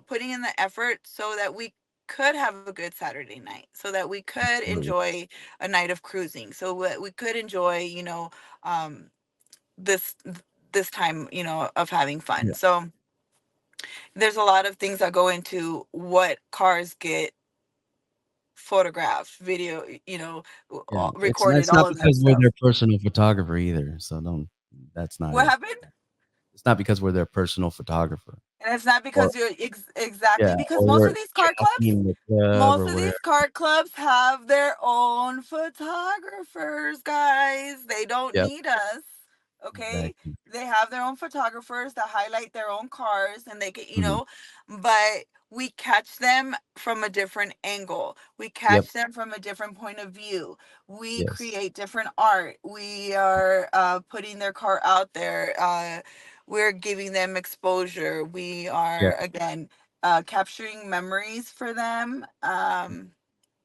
Speaker 3: putting in the effort so that we could have a good Saturday night, so that we could
Speaker 2: Absolutely.
Speaker 3: enjoy a night of cruising, so that we could enjoy, um this this time, of having fun.
Speaker 2: Yeah.
Speaker 3: So there's a lot of things that go into what cars get photographed, video,
Speaker 2: Yeah.
Speaker 3: recorded,
Speaker 2: It's not
Speaker 3: all of that
Speaker 2: because we're
Speaker 3: stuff.
Speaker 2: their personal photographer either. So don't. That's not
Speaker 3: What
Speaker 2: it.
Speaker 3: happened?
Speaker 2: It's not because we're their personal photographer,
Speaker 3: And it's not
Speaker 2: or
Speaker 3: because you're exactly,
Speaker 2: yeah,
Speaker 3: because
Speaker 2: or
Speaker 3: most
Speaker 2: we're
Speaker 3: of these car clubs,
Speaker 2: tracking the club
Speaker 3: most
Speaker 2: or
Speaker 3: of
Speaker 2: whatever.
Speaker 3: these car clubs have their own photographers, guys. They don't
Speaker 2: Yep.
Speaker 3: need us. Okay,
Speaker 2: Exactly.
Speaker 3: they have their own photographers that highlight their own cars, and they get,
Speaker 2: Mhm.
Speaker 3: but we catch them from a different angle. We
Speaker 2: Yep.
Speaker 3: catch them from a different point of view. We
Speaker 2: Yes.
Speaker 3: create different art. We are putting their car out there. We're giving them exposure. We
Speaker 2: Yeah.
Speaker 3: are, again, capturing memories for them.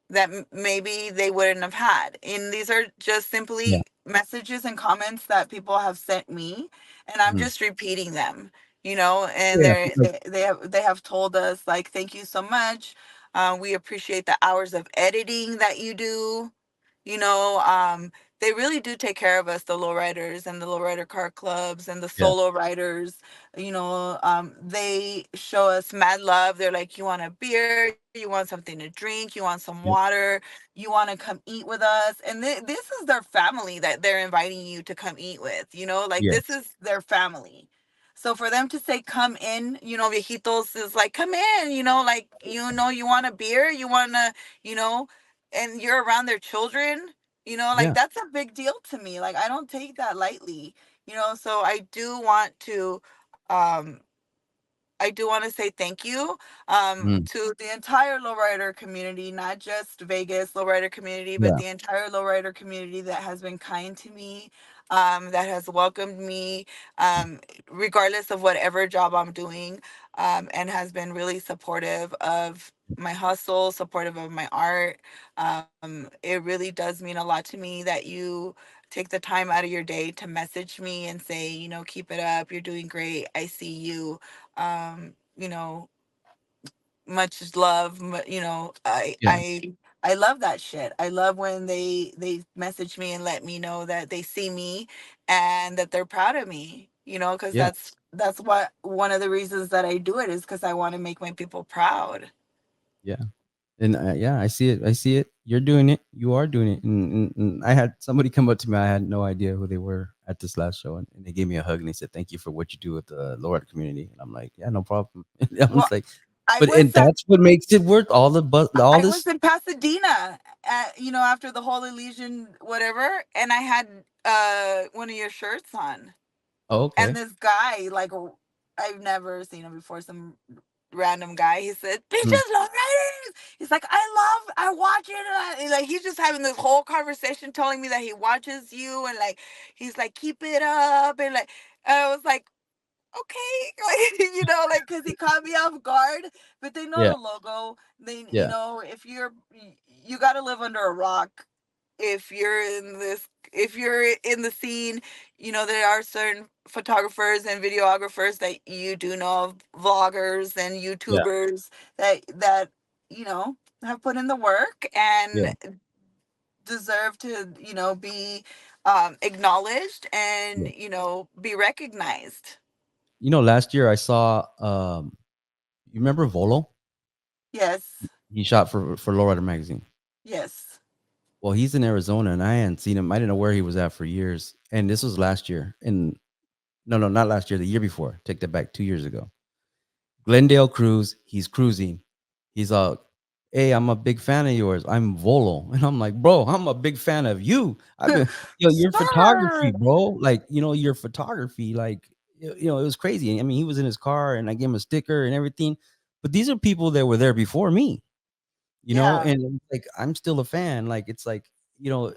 Speaker 3: That maybe they wouldn't have had. And these are just
Speaker 2: Yeah.
Speaker 3: simply messages and comments that people have sent me, and I'm
Speaker 2: Mhm.
Speaker 3: just repeating them. And
Speaker 2: Yeah. Like,
Speaker 3: they have told us, like, thank you so much. We appreciate the hours of editing that you do. you know um they really do take care of us, the lowriders and the lowrider car clubs and the
Speaker 2: yeah.
Speaker 3: solo riders. They show us mad love. They're like, you want a beer, you want something to drink, you want some
Speaker 2: Yep.
Speaker 3: water, you want to come eat with us. And this is their family that they're inviting you to come eat with. Like, this
Speaker 2: Yes.
Speaker 3: is their family. So for them to say, come in, viejitos is like, come in, like, you want a beer, you want to, you know and you're around their children. Like,
Speaker 2: Yeah.
Speaker 3: that's a big deal to me. Like, I don't take that lightly. So um I do want to say thank you,
Speaker 2: Mhm.
Speaker 3: to the entire lowrider community, not just Vegas lowrider community, but
Speaker 2: Yeah.
Speaker 3: the entire lowrider community that has been kind to me, that has welcomed me, regardless of whatever job I'm doing, and has been really supportive of my hustle, supportive of my art. It really does mean a lot to me that you take the time out of your day to message me and say, keep it up, you're doing great, I see you. um you know Much love.
Speaker 2: Yeah.
Speaker 3: I love that shit. I love when they message me and let me know that they see me and that they're proud of me, because
Speaker 2: Yeah.
Speaker 3: that's what one of the reasons that I do it is because I want to make my people proud.
Speaker 2: Yeah. And yeah, I see it. I see it. You're doing it. You are doing it. And I had somebody come up to me. I had no idea who they were at this last show, and they gave me a hug and they said, "Thank you for what you do with the Lord community." And I'm like, "Yeah, no problem." And I
Speaker 3: Well,
Speaker 2: was like,
Speaker 3: I
Speaker 2: "But
Speaker 3: was
Speaker 2: and
Speaker 3: at
Speaker 2: that's what makes it worth all the all
Speaker 3: I was
Speaker 2: this."
Speaker 3: in Pasadena, after the Holy Legion, whatever, and I had one of your shirts on.
Speaker 2: Oh,
Speaker 3: And
Speaker 2: okay.
Speaker 3: this guy, like, I've never seen him before, some random guy, he said,
Speaker 2: Mm,
Speaker 3: "Bitches, Lowriders." He's like, I watch it. Like, he's just having this whole conversation telling me that he watches you, and, like, he's like, keep it up. And, like, I was like, okay. Like, like, because he caught me off guard. But they know
Speaker 2: yeah.
Speaker 3: the logo. They,
Speaker 2: Yeah.
Speaker 3: if you got to live under a rock if you're in the scene. There are certain photographers and videographers that you do know of, vloggers and
Speaker 2: Yeah.
Speaker 3: YouTubers that have put in the work and
Speaker 2: Yeah.
Speaker 3: deserve to be acknowledged
Speaker 2: Yeah.
Speaker 3: and be recognized.
Speaker 2: Last year I saw you remember Volo?
Speaker 3: Yes.
Speaker 2: He shot for Lowrider magazine.
Speaker 3: Yes.
Speaker 2: Well, he's in Arizona, and I hadn't seen him. I didn't know where he was at for years. And this was last year. And no, no, not last year. The year before. Take that back. 2 years ago. Glendale cruise. He's cruising. He's "Hey, I'm a big fan of yours. I'm Volo." And I'm like, "Bro, I'm a big fan of you. I've been, your photography,
Speaker 3: Sir.
Speaker 2: bro. Like, your photography. Like, it was crazy. I mean, he was in his car, and I gave him a sticker and everything. But these are people that were there before me.
Speaker 3: Yeah,
Speaker 2: And like, I'm still a fan. Like, it's like, you know,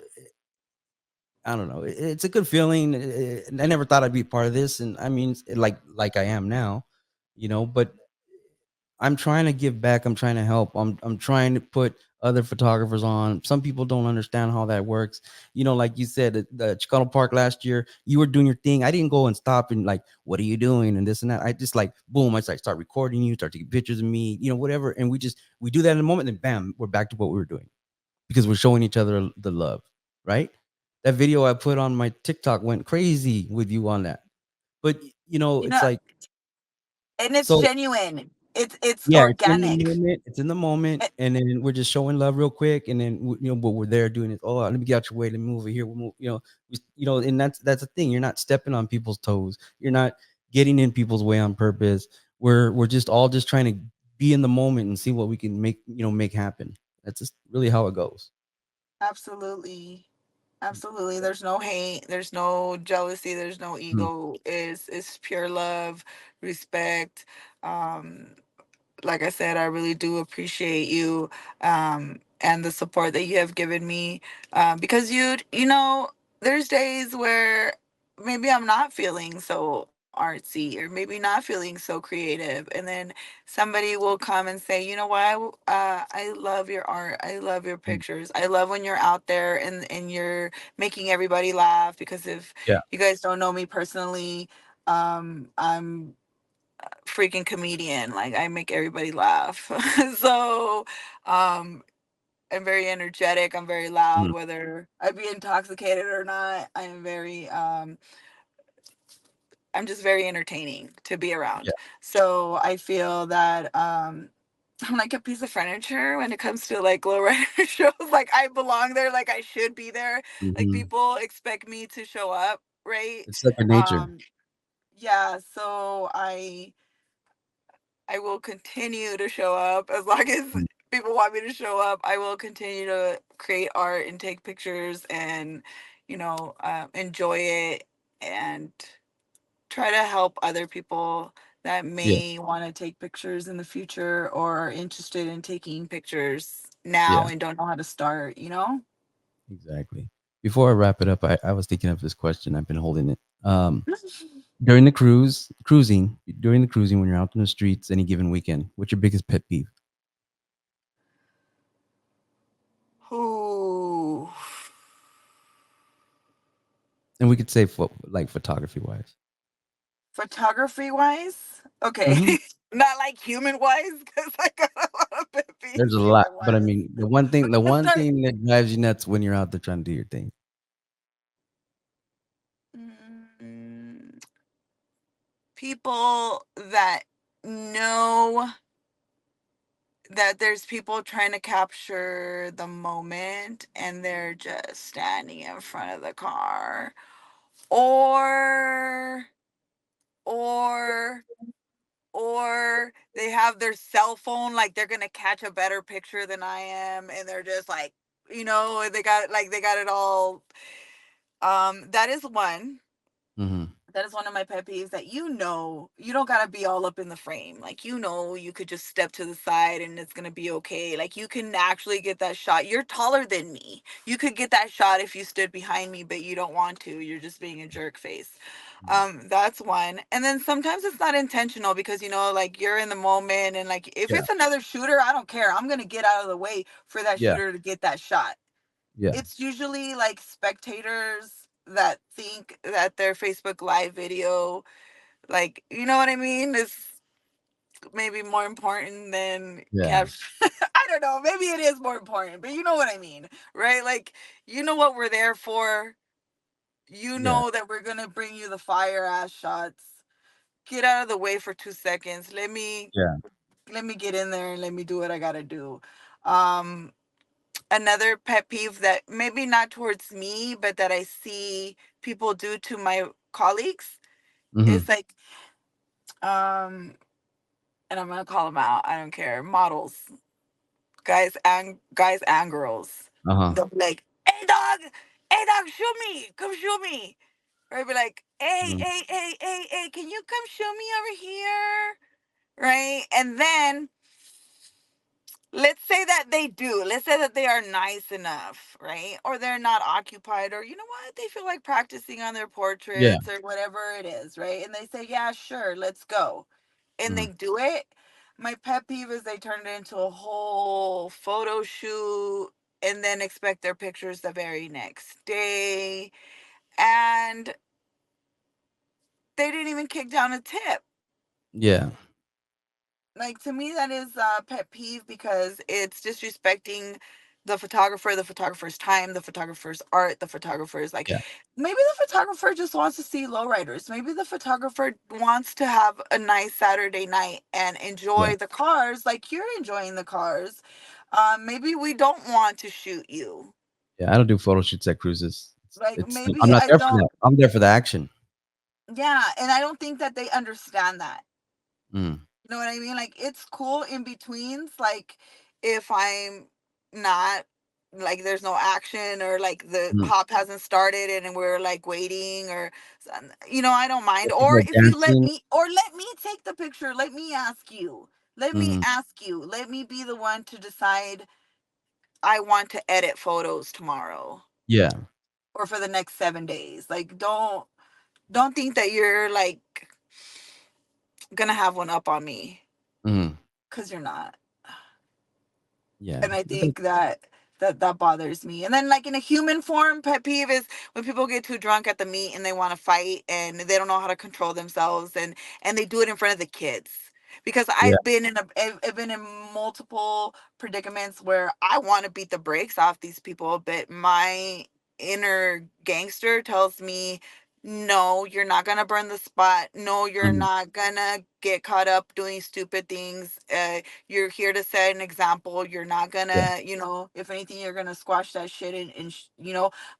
Speaker 2: I don't know. It's a good feeling. I never thought I'd be part of this, and I mean, like I am now, But I'm trying to give back. I'm trying to help. I'm trying to put other photographers on. Some people don't understand how that works. Like you said, the Chicano Park last year, you were doing your thing. I didn't go and stop and like, what are you doing and this and that. I just like, boom, I start recording you, start taking pictures of me, whatever, and we do that in a moment, and bam, we're back to what we were doing because we're showing each other the love, right? That video I put on my TikTok went crazy with you on that. But
Speaker 3: you
Speaker 2: it's
Speaker 3: know
Speaker 2: like,
Speaker 3: and it's
Speaker 2: so
Speaker 3: genuine. It's
Speaker 2: yeah, it's in the
Speaker 3: organic.
Speaker 2: moment. It's in the moment,
Speaker 3: Eh,
Speaker 2: and then we're just showing love real quick, and then what we're there doing is, oh, let me get out your way. Let me move over here. We'll move, and that's the thing. You're not stepping on people's toes. You're not getting in people's way on purpose. We're just all just trying to be in the moment and see what we can make happen. That's just really how it goes.
Speaker 3: Absolutely. Absolutely. There's no hate, there's no jealousy, there's no
Speaker 2: Mm.
Speaker 3: ego. Is pure love, respect. Um like I said, I really do appreciate you, and the support that you have given me. Because there's days where maybe I'm not feeling so artsy or maybe not feeling so creative, and then somebody will come and say, you know what, I love your art, I love your
Speaker 2: Mm.
Speaker 3: pictures, I love when you're out there and you're making everybody laugh. Because if
Speaker 2: Yeah.
Speaker 3: you guys don't know me personally, I'm freaking comedian. Like, I make everybody laugh. So, um, I'm very energetic. I'm very loud,
Speaker 2: Mm.
Speaker 3: whether I be intoxicated or not. I'm just very entertaining to be
Speaker 2: Yeah.
Speaker 3: around. So I feel that I'm like a piece of furniture when it comes to like lowrider shows. Like, I belong there. Like, I should be there. Like,
Speaker 2: Hmm.
Speaker 3: people expect me to show up, right?
Speaker 2: It's second nature.
Speaker 3: Um, yeah. So I will continue to show up as long as
Speaker 2: Mm.
Speaker 3: people want me to show up. I will continue to create art and take pictures and, enjoy it, and try to help other people that
Speaker 2: Yeah.
Speaker 3: may want to take pictures in the future or are interested in taking pictures now
Speaker 2: Yeah.
Speaker 3: and don't know how to start.
Speaker 2: Exactly. Before I wrap it up, I was thinking of this question. I've been holding it. During the during the cruising, when you're out in the streets any given weekend, what's your biggest pet peeve?
Speaker 3: Ooh.
Speaker 2: And we could say like photography wise.
Speaker 3: Photography wise? Okay.
Speaker 2: Hmm.
Speaker 3: Not like human wise, because I got a lot of pet
Speaker 2: There's
Speaker 3: peeves
Speaker 2: a lot,
Speaker 3: human
Speaker 2: but I
Speaker 3: wise.
Speaker 2: mean, the
Speaker 3: Let's
Speaker 2: one
Speaker 3: start.
Speaker 2: thing that drives you nuts when you're out there trying to do your thing.
Speaker 3: Mm, People that know that there's people trying to capture the moment and they're just standing in front of the car, or or or they have their cell phone, like they're gonna catch a better picture than I am, and they're just like, they got it all. That is one.
Speaker 2: Hmm.
Speaker 3: That is one of my pet peeves, that you don't gotta be all up in the frame. Like, you could just step to the side and it's gonna be okay. Like, you can actually get that shot. You're taller than me. You could get that shot if you stood behind me, but you don't want to. You're just being a jerk face. That's one. And then sometimes it's not intentional, because like, you're in the moment, and like, if
Speaker 2: Yeah.
Speaker 3: it's another shooter, I don't care. I'm gonna get out of the way for that
Speaker 2: Yeah.
Speaker 3: shooter to get that shot.
Speaker 2: Yeah.
Speaker 3: It's usually like spectators that think that their Facebook live video, like, you know what I mean, is maybe more important than
Speaker 2: Yeah.
Speaker 3: capture. I don't know, maybe it is more important, but you know what I mean, right? Like, you know what we're there for. You
Speaker 2: Yeah.
Speaker 3: know that we're gonna bring you the fire ass shots. Get out of the way for 2 seconds.
Speaker 2: Yeah.
Speaker 3: Let me get in there and let me do what I gotta do. Um, Another pet peeve that maybe not towards me, but that I see people do to my colleagues,
Speaker 2: Hmm.
Speaker 3: is like, um, and I'm gonna call them out. I don't care. Models, guys and girls.
Speaker 2: Uh huh.
Speaker 3: They'll be like, hey dog, show me, come show me. Or I'd be like, hey, can you come show me over here? Right? And then let's say that they do. Let's say that they are nice enough, right? Or they're not occupied, or you know what? They feel like practicing on their
Speaker 2: Yeah.
Speaker 3: portraits or whatever it is, right? And they say, yeah, sure, let's go. And
Speaker 2: Hmm.
Speaker 3: they do it. My pet peeve is they turn it into a whole photo shoot and then expect their pictures the very next day. And they didn't even kick down a tip.
Speaker 2: Yeah.
Speaker 3: Like, to me, that is a pet peeve, because it's disrespecting the photographer's time, the photographer's art, the photographer's, like,
Speaker 2: Yeah.
Speaker 3: maybe the photographer just wants to see lowriders. Maybe the photographer wants to have a nice Saturday night and
Speaker 2: Yeah.
Speaker 3: enjoy the cars like you're enjoying the cars. Maybe we don't want to shoot you.
Speaker 2: Yeah. I don't do photo shoots at cruises.
Speaker 3: Like,
Speaker 2: I'm
Speaker 3: maybe
Speaker 2: not
Speaker 3: I
Speaker 2: there for
Speaker 3: don't.
Speaker 2: that. I'm there for the action.
Speaker 3: Yeah, and I don't think that they understand that.
Speaker 2: Mm.
Speaker 3: You know what I mean? Like, it's cool in betweens. Like, if I'm not like there's no action, or like the
Speaker 2: Mm.
Speaker 3: hop hasn't started and we're like waiting, or I don't mind.
Speaker 2: If
Speaker 3: Or
Speaker 2: people
Speaker 3: if
Speaker 2: are
Speaker 3: you let
Speaker 2: dancing.
Speaker 3: me, or let me take the picture, let me ask you,
Speaker 2: Mhm.
Speaker 3: let me be the one to decide. I want to edit photos tomorrow
Speaker 2: Yeah.
Speaker 3: or for the next 7 days. Like, don't think that you're like gonna have one up on me,
Speaker 2: Mhm.
Speaker 3: because you're not.
Speaker 2: Yeah.
Speaker 3: And I think that bothers me. And then, like, in a human form, pet peeve is when people get too drunk at the meet and they want to fight and they don't know how to control themselves, and they do it in front of the kids. Because
Speaker 2: Yeah.
Speaker 3: I've been in multiple predicaments where I want to beat the brakes off these people, but my inner gangster tells me, no, you're not gonna burn the spot. No, you're
Speaker 2: Mhm.
Speaker 3: not gonna get caught up doing stupid things. You're here to set an example. You're not
Speaker 2: Yeah.
Speaker 3: gonna, if anything, you're gonna squash that shit,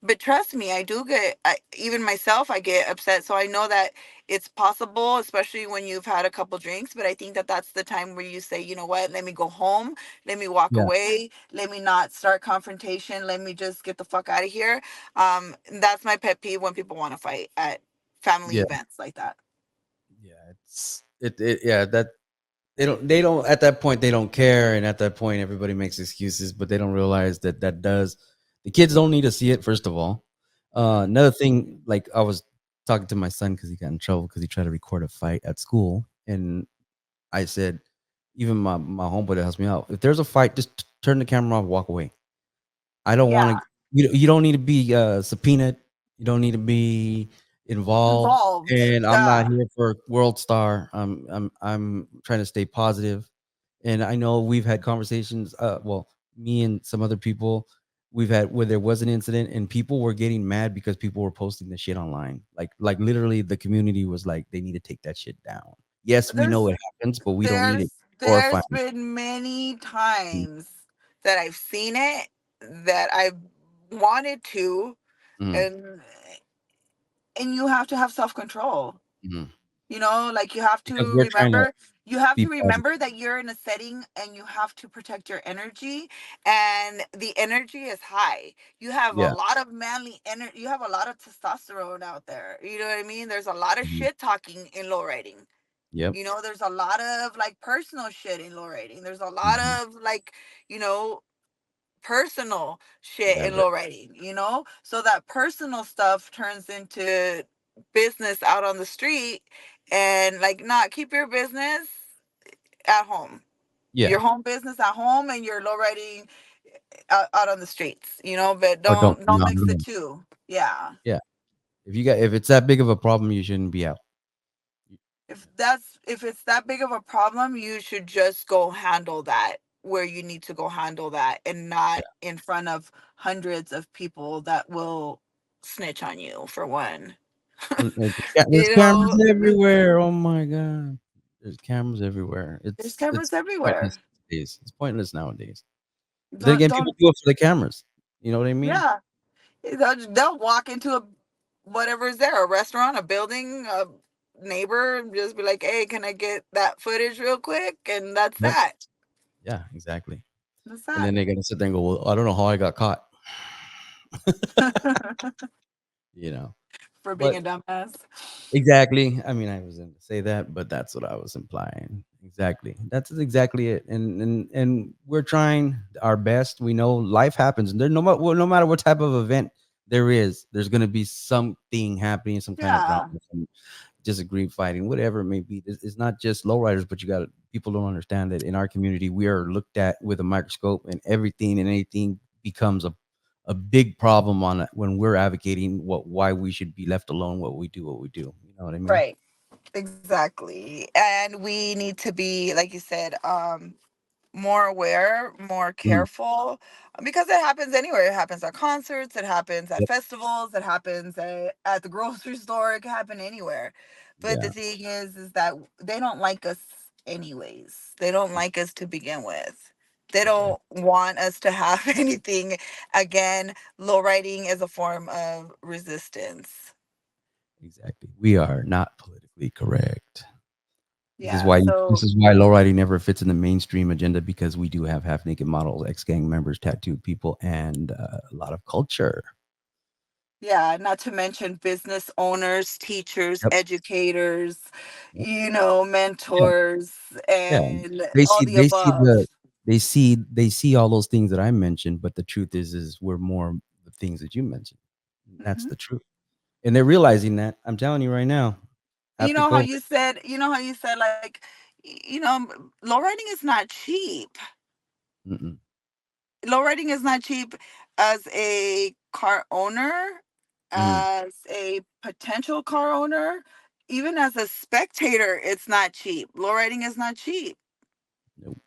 Speaker 3: but trust me, even myself, I get upset. So I know that it's possible, especially when you've had a couple drinks. But I think that that's the time where you say, you know what, let me go home, let me walk
Speaker 2: Yeah.
Speaker 3: away, let me not start confrontation, let me just get the fuck out of here. That's my pet peeve, when people want to fight at family
Speaker 2: Yeah.
Speaker 3: events like that.
Speaker 2: Yeah. Yeah, that they don't at that point they don't care, and at that point everybody makes excuses, but they don't realize that the kids don't need to see it, first of all. Another thing, like I was talking to my son because he got in trouble because he tried to record a fight at school, and I said, even my homeboy that helps me out, if there's a fight, just turn the camera off, walk away. I don't
Speaker 3: Yeah,
Speaker 2: want to. You don't need to be subpoenaed. You don't need to be involved.
Speaker 3: involved.
Speaker 2: And I'm not
Speaker 3: Yeah,
Speaker 2: here for world star. I'm trying to stay positive. And I know we've had conversations. Well, me and some other people, we've had where there was an incident and people were getting mad because people were posting the shit online. Like literally, the community was like, they need to take that shit down. Yes, we know
Speaker 3: there's
Speaker 2: it happens, but we don't need it
Speaker 3: there's
Speaker 2: glorifying.
Speaker 3: been many
Speaker 2: Mm,
Speaker 3: times that I've seen it, that I've wanted to,
Speaker 2: mm,
Speaker 3: and you have to have self-control.
Speaker 2: mm.
Speaker 3: Like, you have
Speaker 2: Because
Speaker 3: to
Speaker 2: we're trying to
Speaker 3: remember,
Speaker 2: be positive.
Speaker 3: that you're in a setting and you have to protect your energy, and the energy is high. You have a
Speaker 2: Yeah.
Speaker 3: lot of manly energy, you have a lot of testosterone out there. You know what I mean? There's a lot of
Speaker 2: Mhm.
Speaker 3: shit talking in low writing.
Speaker 2: Yep.
Speaker 3: There's a lot of like personal shit in low rating. There's a lot
Speaker 2: Mhm.
Speaker 3: of like, you know, personal shit
Speaker 2: Yeah,
Speaker 3: in
Speaker 2: but
Speaker 3: low rating, So that personal stuff turns into business out on the street, and like, not keep your business at home.
Speaker 2: yeah.
Speaker 3: Your home business at home, and your low rating out on the streets, but
Speaker 2: Or don't
Speaker 3: don't
Speaker 2: not
Speaker 3: mix
Speaker 2: at
Speaker 3: the
Speaker 2: all.
Speaker 3: two. Yeah.
Speaker 2: Yeah. If it's that big of a problem, you shouldn't be out.
Speaker 3: If it's that big of a problem, you should just go handle that where you need to go handle that, and
Speaker 2: Yeah.
Speaker 3: not in front of hundreds of people that will snitch on you, for one.
Speaker 2: There's
Speaker 3: you
Speaker 2: cameras
Speaker 3: know th-
Speaker 2: everywhere. Oh my god. There's cameras everywhere.
Speaker 3: there's
Speaker 2: It's
Speaker 3: cameras everywhere.
Speaker 2: pointless nowadays. It's pointless nowadays. But then again, people
Speaker 3: Don't
Speaker 2: do it for the cameras. You know what I mean?
Speaker 3: Yeah, they'll walk into a whatever is there, a restaurant, a building, a neighbor, and just be like, hey, can I get that footage real quick? And that's
Speaker 2: Yep.
Speaker 3: that.
Speaker 2: Yeah, exactly.
Speaker 3: That's
Speaker 2: And then
Speaker 3: that.
Speaker 2: they're gonna sit there and go, well, I don't know how I got caught. You know.
Speaker 3: For being
Speaker 2: But
Speaker 3: a dumbass.
Speaker 2: exactly. I mean, I wasn't to say that, but that's what I was implying. Exactly. That's exactly it. And we're trying our best. We know life happens. There no matter what type of event there's going to be something happening, some kind of drama,
Speaker 3: Yeah.
Speaker 2: some disagree, fighting, whatever it may be. It's not just lowriders, but you got people don't understand that in our community we are looked at with a microscope, and everything and anything becomes a big problem on it when we're advocating why we should be left alone, what we do. You know what I mean?
Speaker 3: Right. Exactly. And we need to be, like you said, more aware, more
Speaker 2: Mm,
Speaker 3: careful, because it happens anywhere. It happens at concerts, it happens at
Speaker 2: yep.
Speaker 3: festivals, it happens at the grocery store, it can happen anywhere. But the
Speaker 2: Yeah.
Speaker 3: thing is that they don't like us anyways. They don't like us to begin with. They
Speaker 2: Exactly.
Speaker 3: don't want us to have anything. Again, low writing is a form of resistance.
Speaker 2: Exactly. We are not politically correct. This is
Speaker 3: Yeah.
Speaker 2: why this
Speaker 3: So
Speaker 2: is why lowriding never fits in the mainstream agenda, because we do have half naked models, ex gang members, tattooed people, and a lot of culture.
Speaker 3: yeah, not to mention business owners, teachers,
Speaker 2: Yep.
Speaker 3: educators,
Speaker 2: Yep. Yeah.
Speaker 3: mentors,
Speaker 2: Yeah.
Speaker 3: and
Speaker 2: They
Speaker 3: all
Speaker 2: see
Speaker 3: the
Speaker 2: they see
Speaker 3: above.
Speaker 2: the they see all those things that I mentioned, but the truth is we're more the things that you mentioned. That's
Speaker 3: Hmm.
Speaker 2: the truth. And they're realizing that. I'm telling you right now,
Speaker 3: You
Speaker 2: after
Speaker 3: know how
Speaker 2: COVID.
Speaker 3: you said, like, low riding is not cheap.
Speaker 2: Mm-mm.
Speaker 3: Low riding is not cheap as a car owner,
Speaker 2: Mhm.
Speaker 3: as a potential car owner, even as a spectator, it's not cheap. Low riding is not cheap.
Speaker 2: Nope.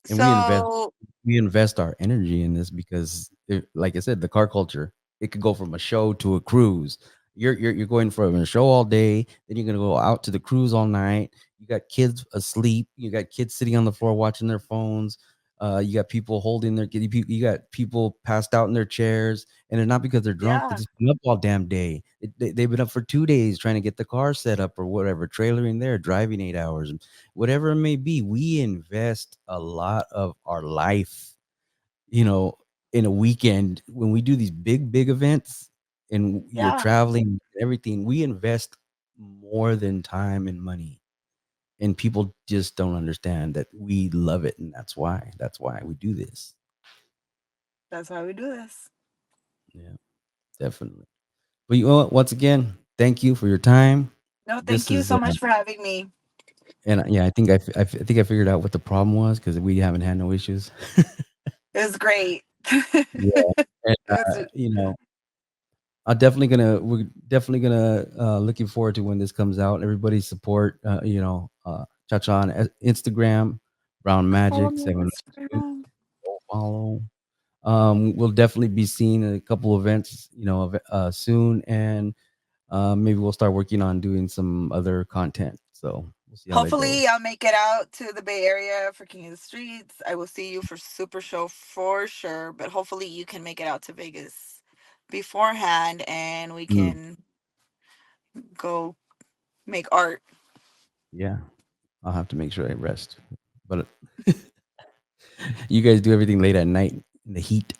Speaker 2: And
Speaker 3: So,
Speaker 2: we invest our energy in this because like I said, the car culture, it could go from a show to a cruise. You're going from a show all day, then you're gonna go out to the cruise all night. You got kids asleep, you got kids sitting on the floor watching their phones. You got people holding their you got people passed out in their chairs, and they're not because they're drunk. They
Speaker 3: yeah,
Speaker 2: just been up all damn day. They've been up for 2 days trying to get the car set up or whatever, trailering there, driving 8 hours, whatever it may be. We invest a lot of our life, you know, in a weekend when we do these big events and you're
Speaker 3: yeah,
Speaker 2: traveling and everything. We invest more than time and money, and people just don't understand that we love it, and that's why we do this.
Speaker 3: that's why we do this.
Speaker 2: Yeah, definitely. But once again, thank you for your time.
Speaker 3: No,
Speaker 2: This
Speaker 3: thank you
Speaker 2: is
Speaker 3: so much for having me.
Speaker 2: and yeah, I think I think I figured out what the problem was because we haven't had no issues.
Speaker 3: It was great.
Speaker 2: Yeah, and
Speaker 3: It was
Speaker 2: we're definitely gonna looking forward to when this comes out. Everybody support ChaCha on Instagram, Brown
Speaker 3: follow
Speaker 2: Magic
Speaker 3: me on
Speaker 2: 792.
Speaker 3: Instagram.
Speaker 2: Go follow. We'll definitely be seeing a couple events, soon, and maybe we'll start working on doing some other content. So we'll see how that goes.
Speaker 3: Hopefully, I'll make it out to the Bay Area for King of the Streets. I will see you for Super Show for sure, but hopefully, you can make it out to Vegas beforehand and we
Speaker 2: Mm,
Speaker 3: can go make art.
Speaker 2: yeah, I'll have to make sure I rest. But you guys do everything late at night in the heat.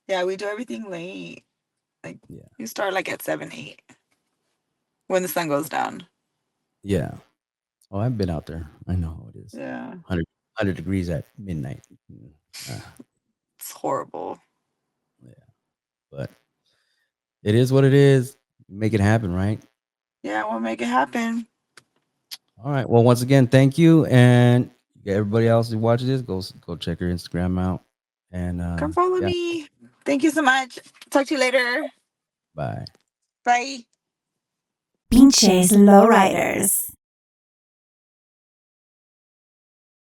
Speaker 3: Yeah, we do everything late. Like,
Speaker 2: Yeah,
Speaker 3: you start like at 7, 8 when the sun goes down.
Speaker 2: yeah. Oh, I've been out there. I know how it is.
Speaker 3: Yeah,
Speaker 2: 100 degrees at midnight. Uh,
Speaker 3: it's horrible.
Speaker 2: yeah, but it is what it is. Make it happen, right?
Speaker 3: Yeah, we'll make it happen.
Speaker 2: All right. Well, once again, thank you, and everybody else who watches this, go check your Instagram out, and
Speaker 3: Come follow
Speaker 2: yeah,
Speaker 3: me. Thank you so much. Talk to you later.
Speaker 2: bye.
Speaker 3: Bye.
Speaker 4: Pinches Lowriders.